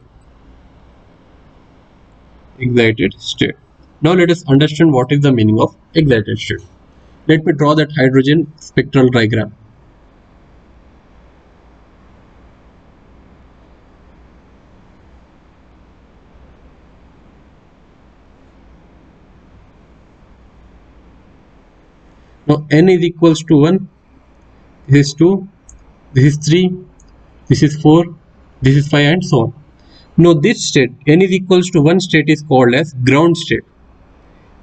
Excited state. Now let us understand what is the meaning of excited state. Let me draw that hydrogen spectral diagram. Now n is equals to 1, this is 2, this is 3, this is 4, this is 5 and so on. Now this state, n is equals to 1 state is called as ground state.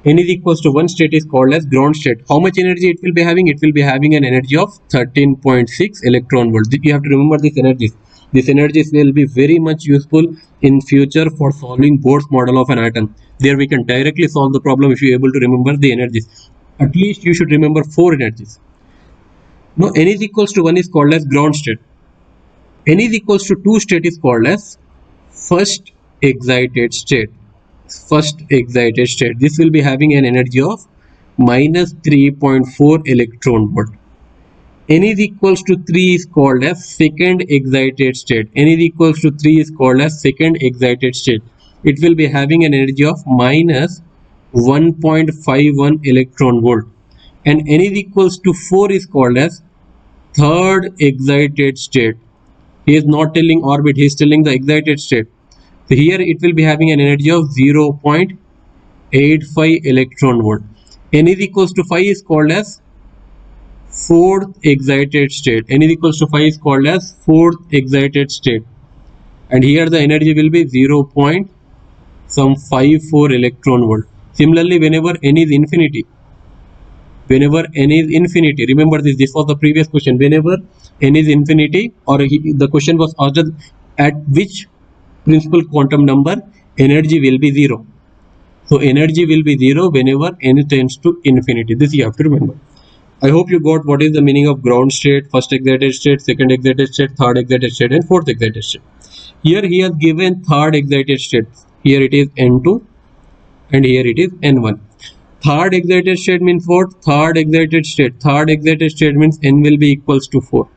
N is equals to 1 state is called as ground state. How much energy it will be having? It will be having an energy of 13.6 electron volt. You have to remember these energies. These energies will be very much useful in future for solving Bohr's model of an atom. There we can directly solve the problem if you are able to remember the energies. At least you should remember 4 energies. Now n is equals to 1 is called as ground state. N is equals to 2 state is called as first excited state. First excited state. This will be having an energy of minus 3.4 electron volt. N is equals to 3 is called as second excited state. N is equals to 3 is called as second excited state. It will be having an energy of minus 1.51 electron volt. And N is equals to 4 is called as third excited state. He is not telling orbit, he is telling the excited state. So here it will be having an energy of 0.85 electron volt. N is equals to 5 is called as fourth excited state. N is equals to 5 is called as fourth excited state. And here the energy will be 0.54 electron volt. Similarly, whenever N is infinity, remember this was the previous question. Whenever N is infinity, or the question was asked at which principal quantum number energy will be 0. So energy will be 0 whenever N tends to infinity. This you have to remember. I hope you got what is the meaning of ground state, first excited state, second excited state, third excited state, and fourth excited state. Here he has given third excited state. Here it is N2 and here it is N1. Third excited state means what? Third excited state. Third excited state means N will be equals to 4.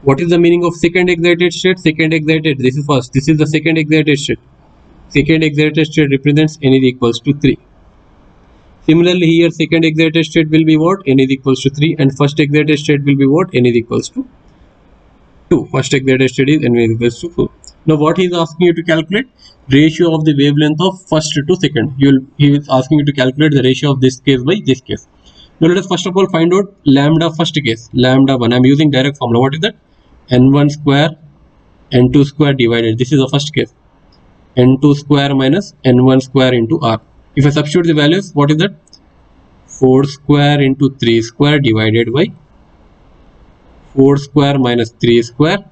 What is the meaning of second excited state? Second excited, this is first. This is the second excited state. Second excited state represents N is equals to 3. Similarly, here second excited state will be what? N is equals to 3, and first excited state will be what? N is equals to 2. First excited state is N is equals to 4. Now what he is asking you to calculate? Ratio of the wavelength of first to second. He is asking you to calculate the ratio of this case by this case. Now let us first of all find out lambda first case. Lambda 1. I am using direct formula. What is that? N1 square N2 square divided. This is the first case. N2 square minus N1 square into R. If I substitute the values, what is that? 4 square into 3 square divided by 4 square minus 3 square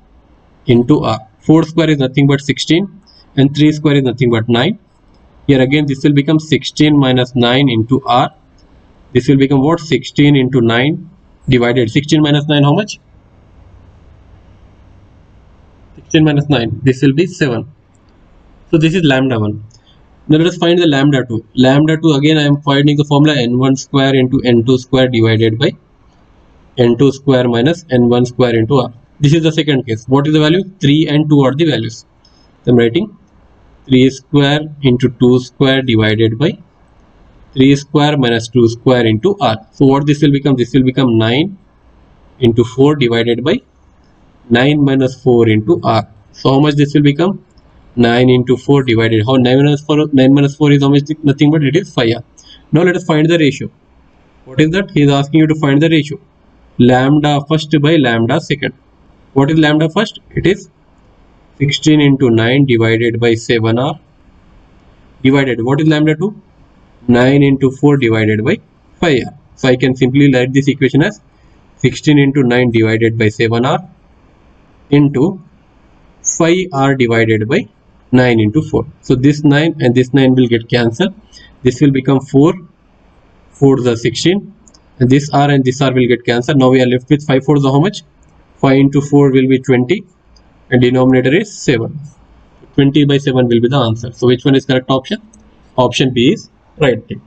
into R. 4 square is nothing but 16 and 3 square is nothing but 9. Here again this will become 16 minus 9 into R. This will become what? 16 into 9 divided. 16 minus 9 how much? 16 minus 9. This will be 7. So this is lambda 1. Now let us find the lambda 2. Lambda 2 again I am finding the formula N1 square into N2 square divided by N2 square minus N1 square into R. This is the second case. What is the value? 3 and 2 are the values. So I am writing 3 square into 2 square divided by 3 square minus 2 square into R. So what this will become? This will become 9 into 4 divided by 9 minus 4 into R. So how much this will become? 9 into 4 divided. How 9 minus 4? 9 minus 4 is how much? Nothing but it is 5R. Now let us find the ratio. What is that? He is asking you to find the ratio. Lambda first by lambda second. What is lambda first? It is 16 into 9 divided by 7R divided. What is lambda 2? 9 into 4 divided by 5R. So I can simply write this equation as 16 into 9 divided by 7R into 5R divided by 9 into 4. So this 9 and this 9 will get cancelled. This will become 4. 4 is 16. And this R and this R will get cancelled. Now we are left with 5 4 is how much? 5 into 4 will be 20. And denominator is 7. 20 by 7 will be the answer. So which one is correct option? Option B is right thing.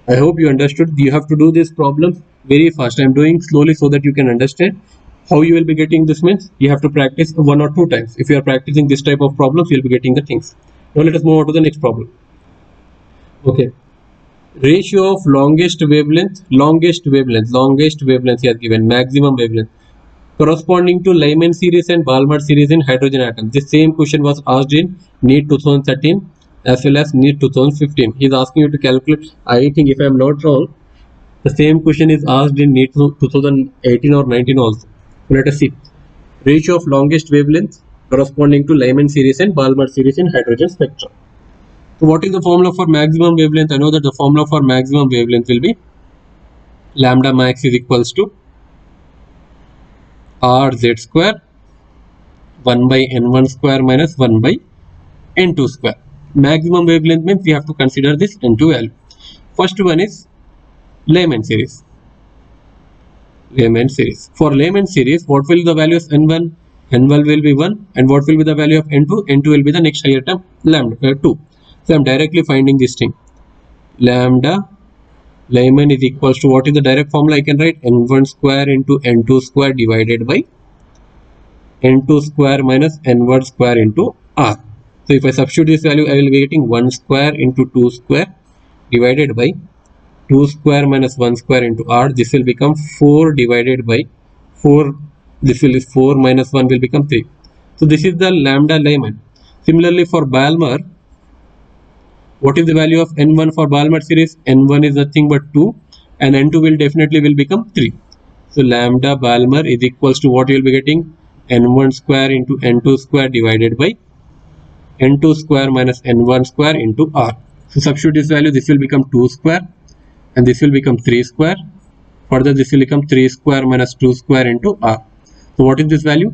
I hope you understood. You have to do this problem very fast. I am doing slowly so that you can understand. How you will be getting this means you have to practice 1 or 2 times. If you are practicing this type of problems, you will be getting the things. Now let us move on to the next problem. Okay. Ratio of longest wavelength he has given, maximum wavelength, corresponding to Lyman series and Balmer series in hydrogen atoms. This same question was asked in NEET 2013 as well as NEET 2015. He is asking you to calculate. I think if I am not wrong, the same question is asked in NEET 2018 or 19 also. Let us see. Ratio of longest wavelength corresponding to Lyman series and Balmer series in hydrogen spectrum. So what is the formula for maximum wavelength? I know that the formula for maximum wavelength will be lambda max is equals to RZ square 1 by N1 square minus 1 by N2 square. Maximum wavelength means we have to consider this N2 value. First one is Lyman series. Lehman series. For Lehman series, what will the value of n1? N1 will be 1, and what will be the value of n2? N2 will be the next higher term, lambda 2. So I'm directly finding this thing. Lambda Lehman is equals to, what is the direct formula? I can write n1 square into n2 square divided by n2 square minus n1 square into r. So if I substitute this value, I will be getting 1 square into 2 square divided by 2 square minus 1 square into r. This will become 4 divided by 4. This will be 4 minus 1 will become 3. So this is the lambda Lehman. Similarly for Balmer, what is the value of n1 for Balmer series? N1 is nothing but 2, and n2 will definitely will become 3. So lambda Balmer is equals to, what you will be getting? N1 square into n2 square divided by n2 square minus n1 square into r. So substitute this value, this will become 2 square, and this will become 3 square. Further, this will become 3 square minus 2 square into r. So what is this value?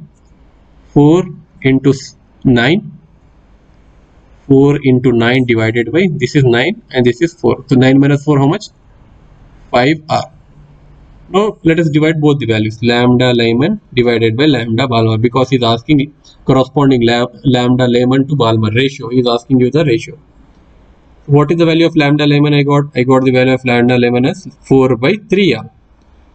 4 into 9. 4 into 9 divided by, this is 9 and this is 4. So 9 minus 4, how much? 5r. Now let us divide both the values. Lambda Lehman divided by lambda Balmer, because he is asking corresponding lambda Lehman to Balmer ratio. He is asking you the ratio. What is the value of lambda Lehman? I got the value of lambda Lehman as 4 by 3r.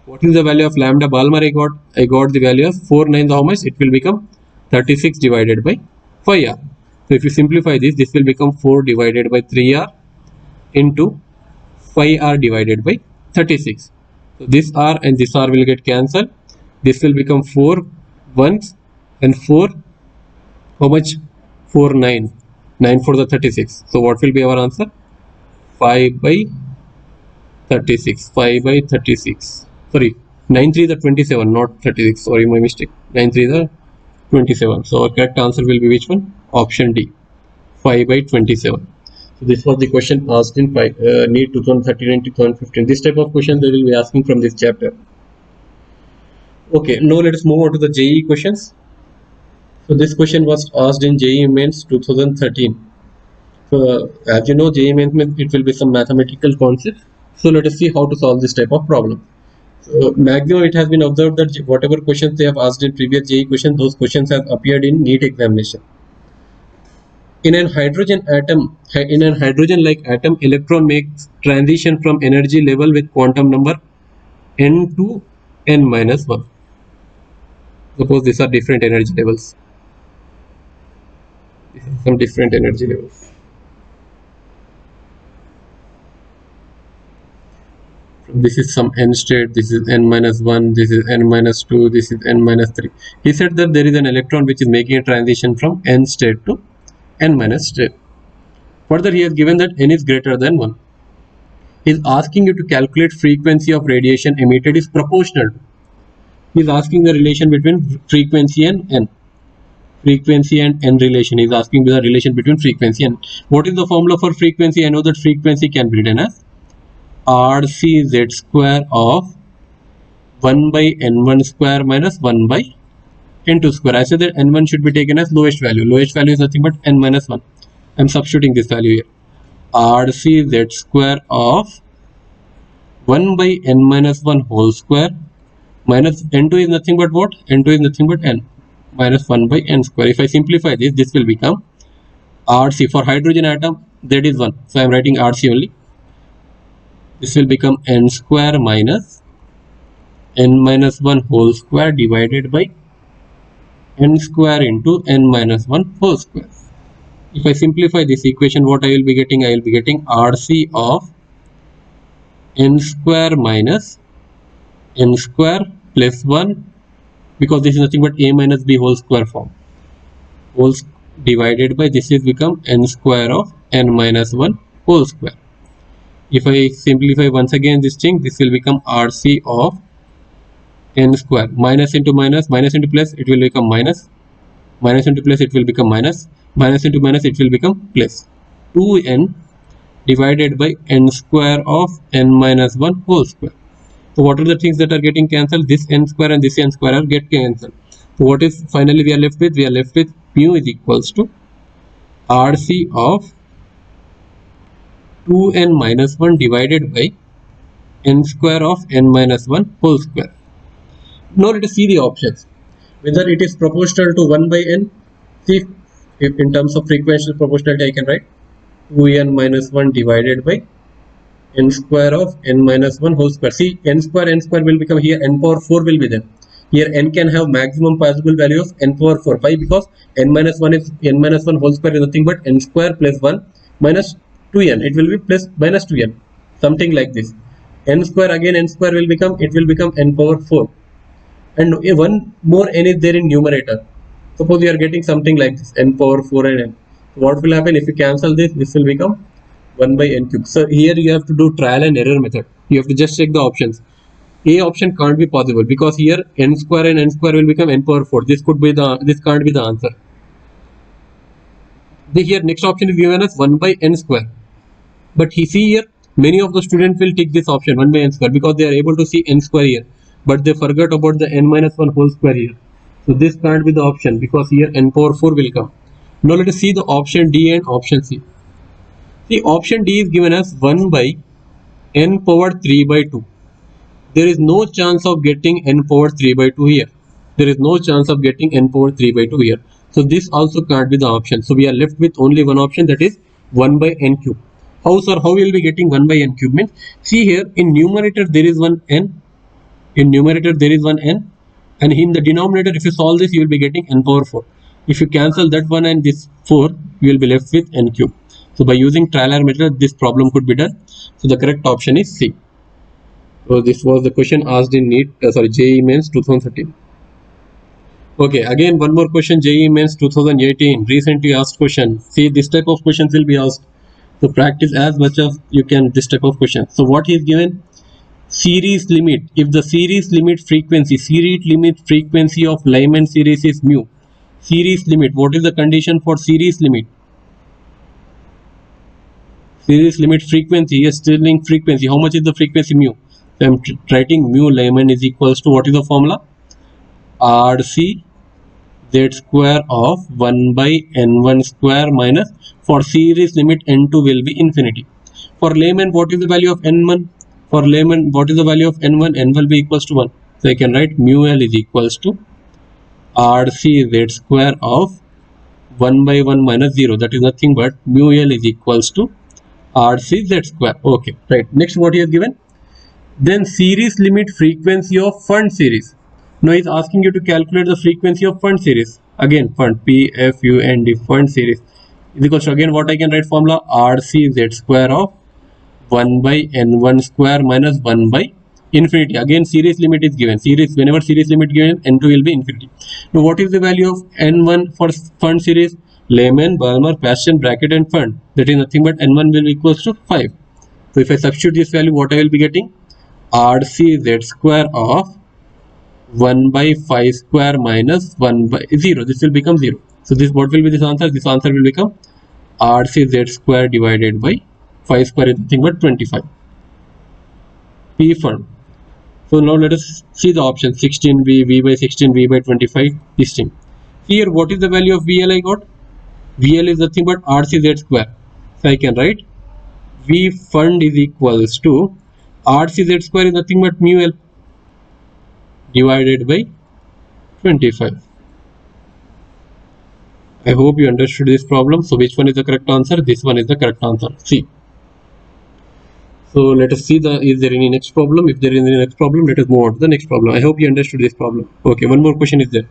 What is the value of lambda Balmer? I got the value of 4 9s, how much? It will become 36 divided by 5r. So if you simplify this, this will become 4 divided by 3r into 5r divided by 36. So this r and this r will get cancelled. This will become 4 1s and 4, how much? 4 9. 9 for the 36. So what will be our answer? 5 by 36. 5 by 36. Sorry, 9 3 is the 27, not 36. Sorry, my mistake. 9 3 is the 27. So our correct answer will be which one? Option D, 5 by 27. So this was the question asked in NEET 2013 and 2015. This type of question they will be asking from this chapter. Okay, now let us move on to the JEE questions. So this question was asked in JEE Mains 2013. So as you know, JEE Mains, it will be some mathematical concepts. So let us see how to solve this type of problem. So maximum it has been observed that whatever questions they have asked in previous JEE questions, those questions have appeared in NEET examination. In an hydrogen like atom, electron makes transition from energy level with quantum number n to n minus 1. Suppose these are different energy levels. These are some different energy levels. This is some n state, this is n minus 1, this is n minus 2, this is n minus 3. He said that there is an electron which is making a transition from n state to n minus state. Further, he has given that n is greater than 1. He is asking you to calculate frequency of radiation emitted is proportional. He is asking the relation between frequency and n. Frequency and n relation. He is asking the relation between frequency and. What is the formula for frequency? I know that frequency can be written as RCZ square of 1 by n1 square minus 1 by n2 square. I said that n1 should be taken as lowest value. Lowest value is nothing but n minus 1. I am substituting this value here. RCZ square of 1 by n minus 1 whole square minus n2 is nothing but what? N2 is nothing but n minus 1 by n square. If I simplify this, this will become RC. For hydrogen atom, that is 1. So I am writing RC only. This will become n square minus n minus 1 whole square divided by n square into n minus 1 whole square. If I simplify this equation, what I will be getting? I will be getting RC of n square minus n square plus 1, because this is nothing but a minus b whole square form, whole divided by, this is become n square of n minus 1 whole square. If I simplify once again this thing, this will become RC of n square. Minus into minus, minus into plus, it will become minus. Minus into plus, it will become minus. Minus into minus, it will become plus. 2n divided by n square of n minus 1 whole square. So what are the things that are getting cancelled? This n square and this n square are get cancelled. So what is finally we are left with? We are left with mu is equals to RC of 2n minus 1 divided by n square of n minus 1 whole square. Now let us see the options. Whether it is proportional to 1 by n. See, if in terms of frequential proportionality, I can write 2n minus 1 divided by n square of n minus 1 whole square. See, n square will become here, n power 4 will be there. Here n can have maximum possible value of n power 4. Why? Because n minus 1 is n minus 1 whole square is nothing but n square plus 1 minus 2n. It will be plus minus 2n. Something like this. N square again n square will become, it will become n power 4. And one more n is there in numerator. Suppose you are getting something like this, n power 4 and n. So what will happen if you cancel this? This will become 1 by n cube. So here you have to do trial and error method. You have to just check the options. A option can't be possible because here n square and n square will become n power 4. This can't be the answer. Here next option is given as 1 by n square. But he see here many of the students will take this option 1 by n square because they are able to see n square here. But they forgot about the n minus 1 whole square here. So this can't be the option because here n power 4 will come. Now let us see the option D and option C. The option D is given as 1 by n power 3 by 2. There is no chance of getting n power 3 by 2 here. There is no chance of getting n power 3 by 2 here. So this also can't be the option. So we are left with only one option, that is 1 by n cube. How, sir? How will be getting 1 by n cube? Means, see here in numerator there is one n. In numerator there is one n. And in the denominator, if you solve this, you will be getting n power 4. If you cancel that one and this 4, you will be left with n cube. So by using trial error method, this problem could be done. So the correct option is C. So this was the question asked in JEE Mains 2013. Okay, again one more question, JEE Mains 2018, recently asked question. See, this type of questions will be asked. So practice as much as you can this type of question. So what he is given? Series limit. If the series limit frequency of Lyman series is mu. Series limit. What is the condition for series limit? Series limit frequency. Yes, Stirling frequency. How much is the frequency mu? So I'm writing mu Lyman is equals to, what is the formula? RC Z square of 1 by n1 square minus, for series limit n2 will be infinity. For Lyman, what is the value of n1? For Lyman, what is the value of n1? N will be equals to 1. So I can write mu L is equals to RC Z square of 1 by 1 minus 0. That is nothing but mu L is equals to RC Z square. Okay, right. Next, what he has given? Then series limit frequency of fund series. Now he's asking you to calculate the frequency of fund series. Again, fund, PFUND, fund series is equals to, again what I can write formula, RC Z square of 1 by n1 square minus 1 by infinity. Again series limit is given. Whenever series limit given, n2 will be infinity. Now what is the value of n1 for fund series? Lyman, Balmer, Paschen, Brackett and fund. That is nothing but n1 will be equals to 5. So if I substitute this value, what I will be getting? RC Z square of 1 by 5 square minus 1 by 0. This will become 0. So this, what will be this answer? This answer will become RC Z square divided by 5 square is nothing but 25. P fund. So now let us see the option 16V, V by 16, V by 25, this thing. Here what is the value of VL I got? VL is nothing but RC Z square. So I can write V fund is equals to RC Z square is nothing but mu L divided by 25. I hope you understood this problem. So which one is the correct answer? This one is the correct answer, C. So let us see is there any next problem? If there is any next problem, let us move on to the next problem. I hope you understood this problem. Okay, one more question is there.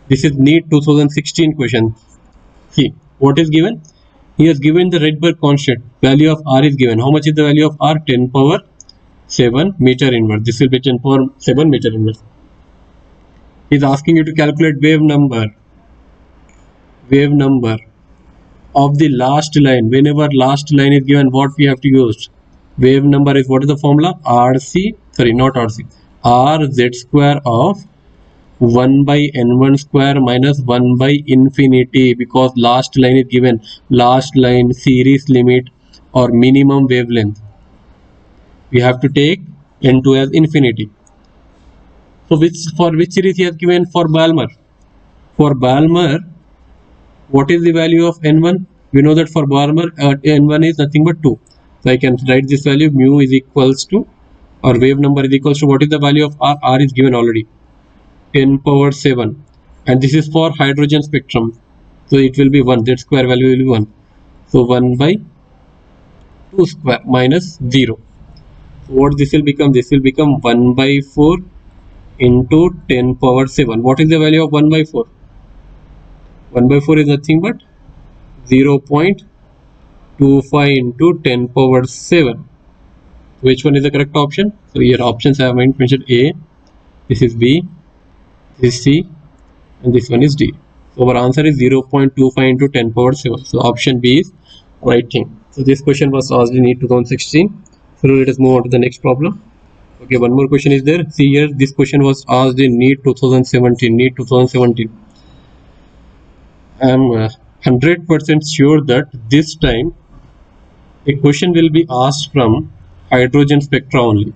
This is NEET 2016 question. See, what is given? He has given the Rydberg constant. Value of R is given. How much is the value of R? 10 power 7 meter inverse. This will be 10 power 7 meter inverse. He is asking you to calculate wave number of the last line. Whenever last line is given, what we have to use? Wave number is, what is the formula? RZ square of 1 by n1 square minus 1 by infinity, because last line is given. Last line, series limit or minimum wavelength. We have to take n2 as infinity. So for which series he has given? For Balmer. For Balmer, what is the value of n1? We know that for Balmer n1 is nothing but 2. So I can write this value, mu is equals to or wave number is equals to what is the value of R? R is given already, 10 power 7, and this is for hydrogen spectrum, so it will be 1. Z square value will be 1. So 1 by 2 square minus 0. So what this will become? This will become 1 by 4 into 10 power 7. What is the value of 1 by 4? 1 by 4 is nothing but 0.25 into 10 power 7. Which one is the correct option? So here options I have mentioned A, this is B, this is C, and this one is D. So our answer is 0.25 into 10 power 7. So option B is right thing. So this question was asked in NEET 2016. So let us move on to the next problem. Okay, one more question is there. See here, this question was asked in NEET 2017. NEET 2017. I am 100% sure that this time a question will be asked from hydrogen spectra only.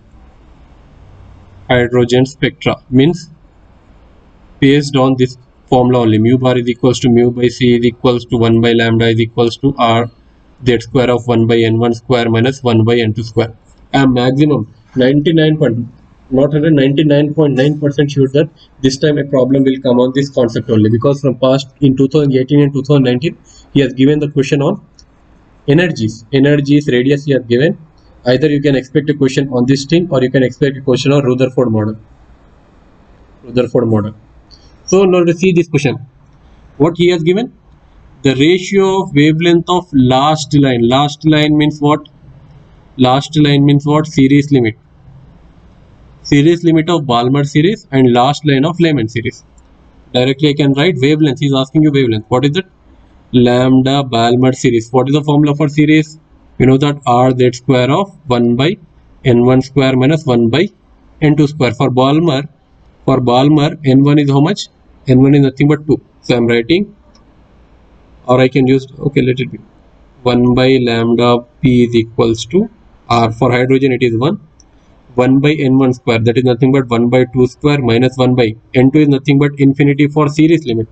Hydrogen spectra means based on this formula only. Mu bar is equals to mu by C is equals to 1 by lambda is equals to R Z square of 1 by N1 square minus 1 by N2 square. I am maximum 99.9% sure that this time a problem will come on this concept only, because from past in 2018 and 2019 he has given the question on energies, radius he has given. Either you can expect a question on this thing or you can expect a question on Rutherford model. So now let's see this question. What he has given? The ratio of wavelength of last line. Last line means what? Last line means what? Series limit. Series limit of Balmer series and last line of Lyman series. Directly I can write wavelength. He is asking you wavelength. What is it? Lambda Balmer series. What is the formula for series? You know that R Z square of 1 by N1 square minus 1 by N2 square. For Balmer, N1 is how much? N1 is nothing but 2. So I am writing, or I can use, okay, let it be 1 by lambda P is equals to R. For hydrogen it is 1 by N1 square, that is nothing but 1 by 2 square minus 1 by N2 is nothing but infinity for series limit.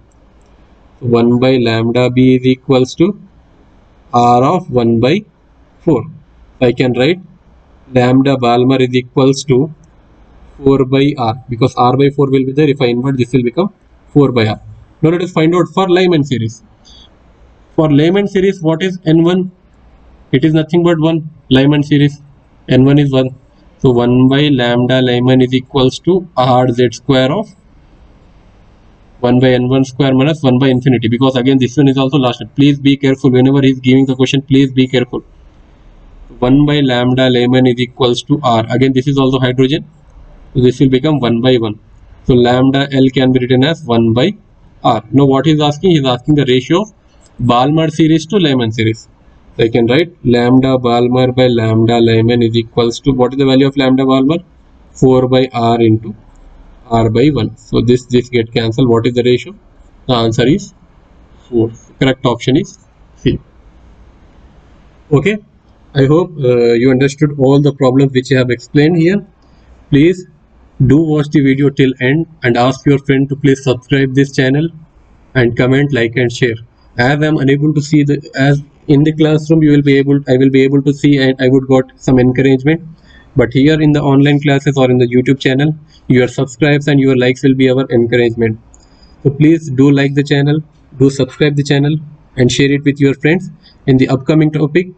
1 by lambda B is equals to R of 1 by 4. I can write lambda Balmer is equals to 4 by R, because R by 4 will be there. If I invert, this will become 4 by R. Now let us find out for Lyman series. For Lyman series, what is N1? It is nothing but 1. Lyman series, N1 is 1. So 1 by lambda Lyman is equals to R Z square of 1 by N1 square minus 1 by infinity, because again this one is also last. Please be careful whenever he is giving the question. Please be careful. 1 by lambda Lyman is equals to R. Again this is also hydrogen. So this will become 1 by 1. So lambda L can be written as 1 by R. Now what he is asking? He is asking the ratio of Balmer series to Lyman series. So I can write lambda Balmer by lambda Lyman is equals to, what is the value of lambda Balmer? 4 by R into R by 1. So this get cancelled. What is the ratio? The answer is 4. Correct option is C. Okay. I hope you understood all the problems which I have explained here. Please do watch the video till end and ask your friend to please subscribe this channel and comment, like and share. As I am unable to see as in the classroom I will be able to see, and I would got some encouragement, but here in the online classes or in the YouTube channel, your subscribes and your likes will be our encouragement. So please do like the channel, do subscribe the channel and share it with your friends. In the upcoming topic,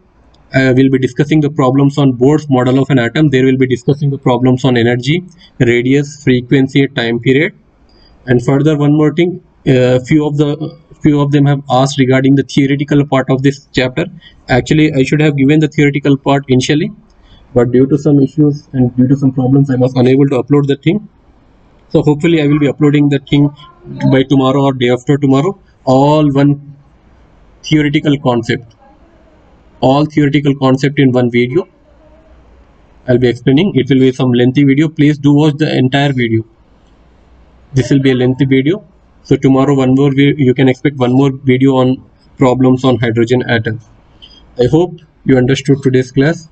we'll be discussing the problems on Bohr's model of an atom. There will be discussing the problems on energy, radius, frequency, time period. And further, one more thing, few of them have asked regarding the theoretical part of this chapter. Actually, I should have given the theoretical part initially, but due to some issues and due to some problems, I was unable to upload the thing. So hopefully I will be uploading the thing by tomorrow or day after tomorrow. All theoretical concept in one video I'll be explaining. It will be some lengthy video. Please do watch the entire video. This will be a lengthy video. So tomorrow you can expect one more video on problems on hydrogen atoms. I hope you understood today's class.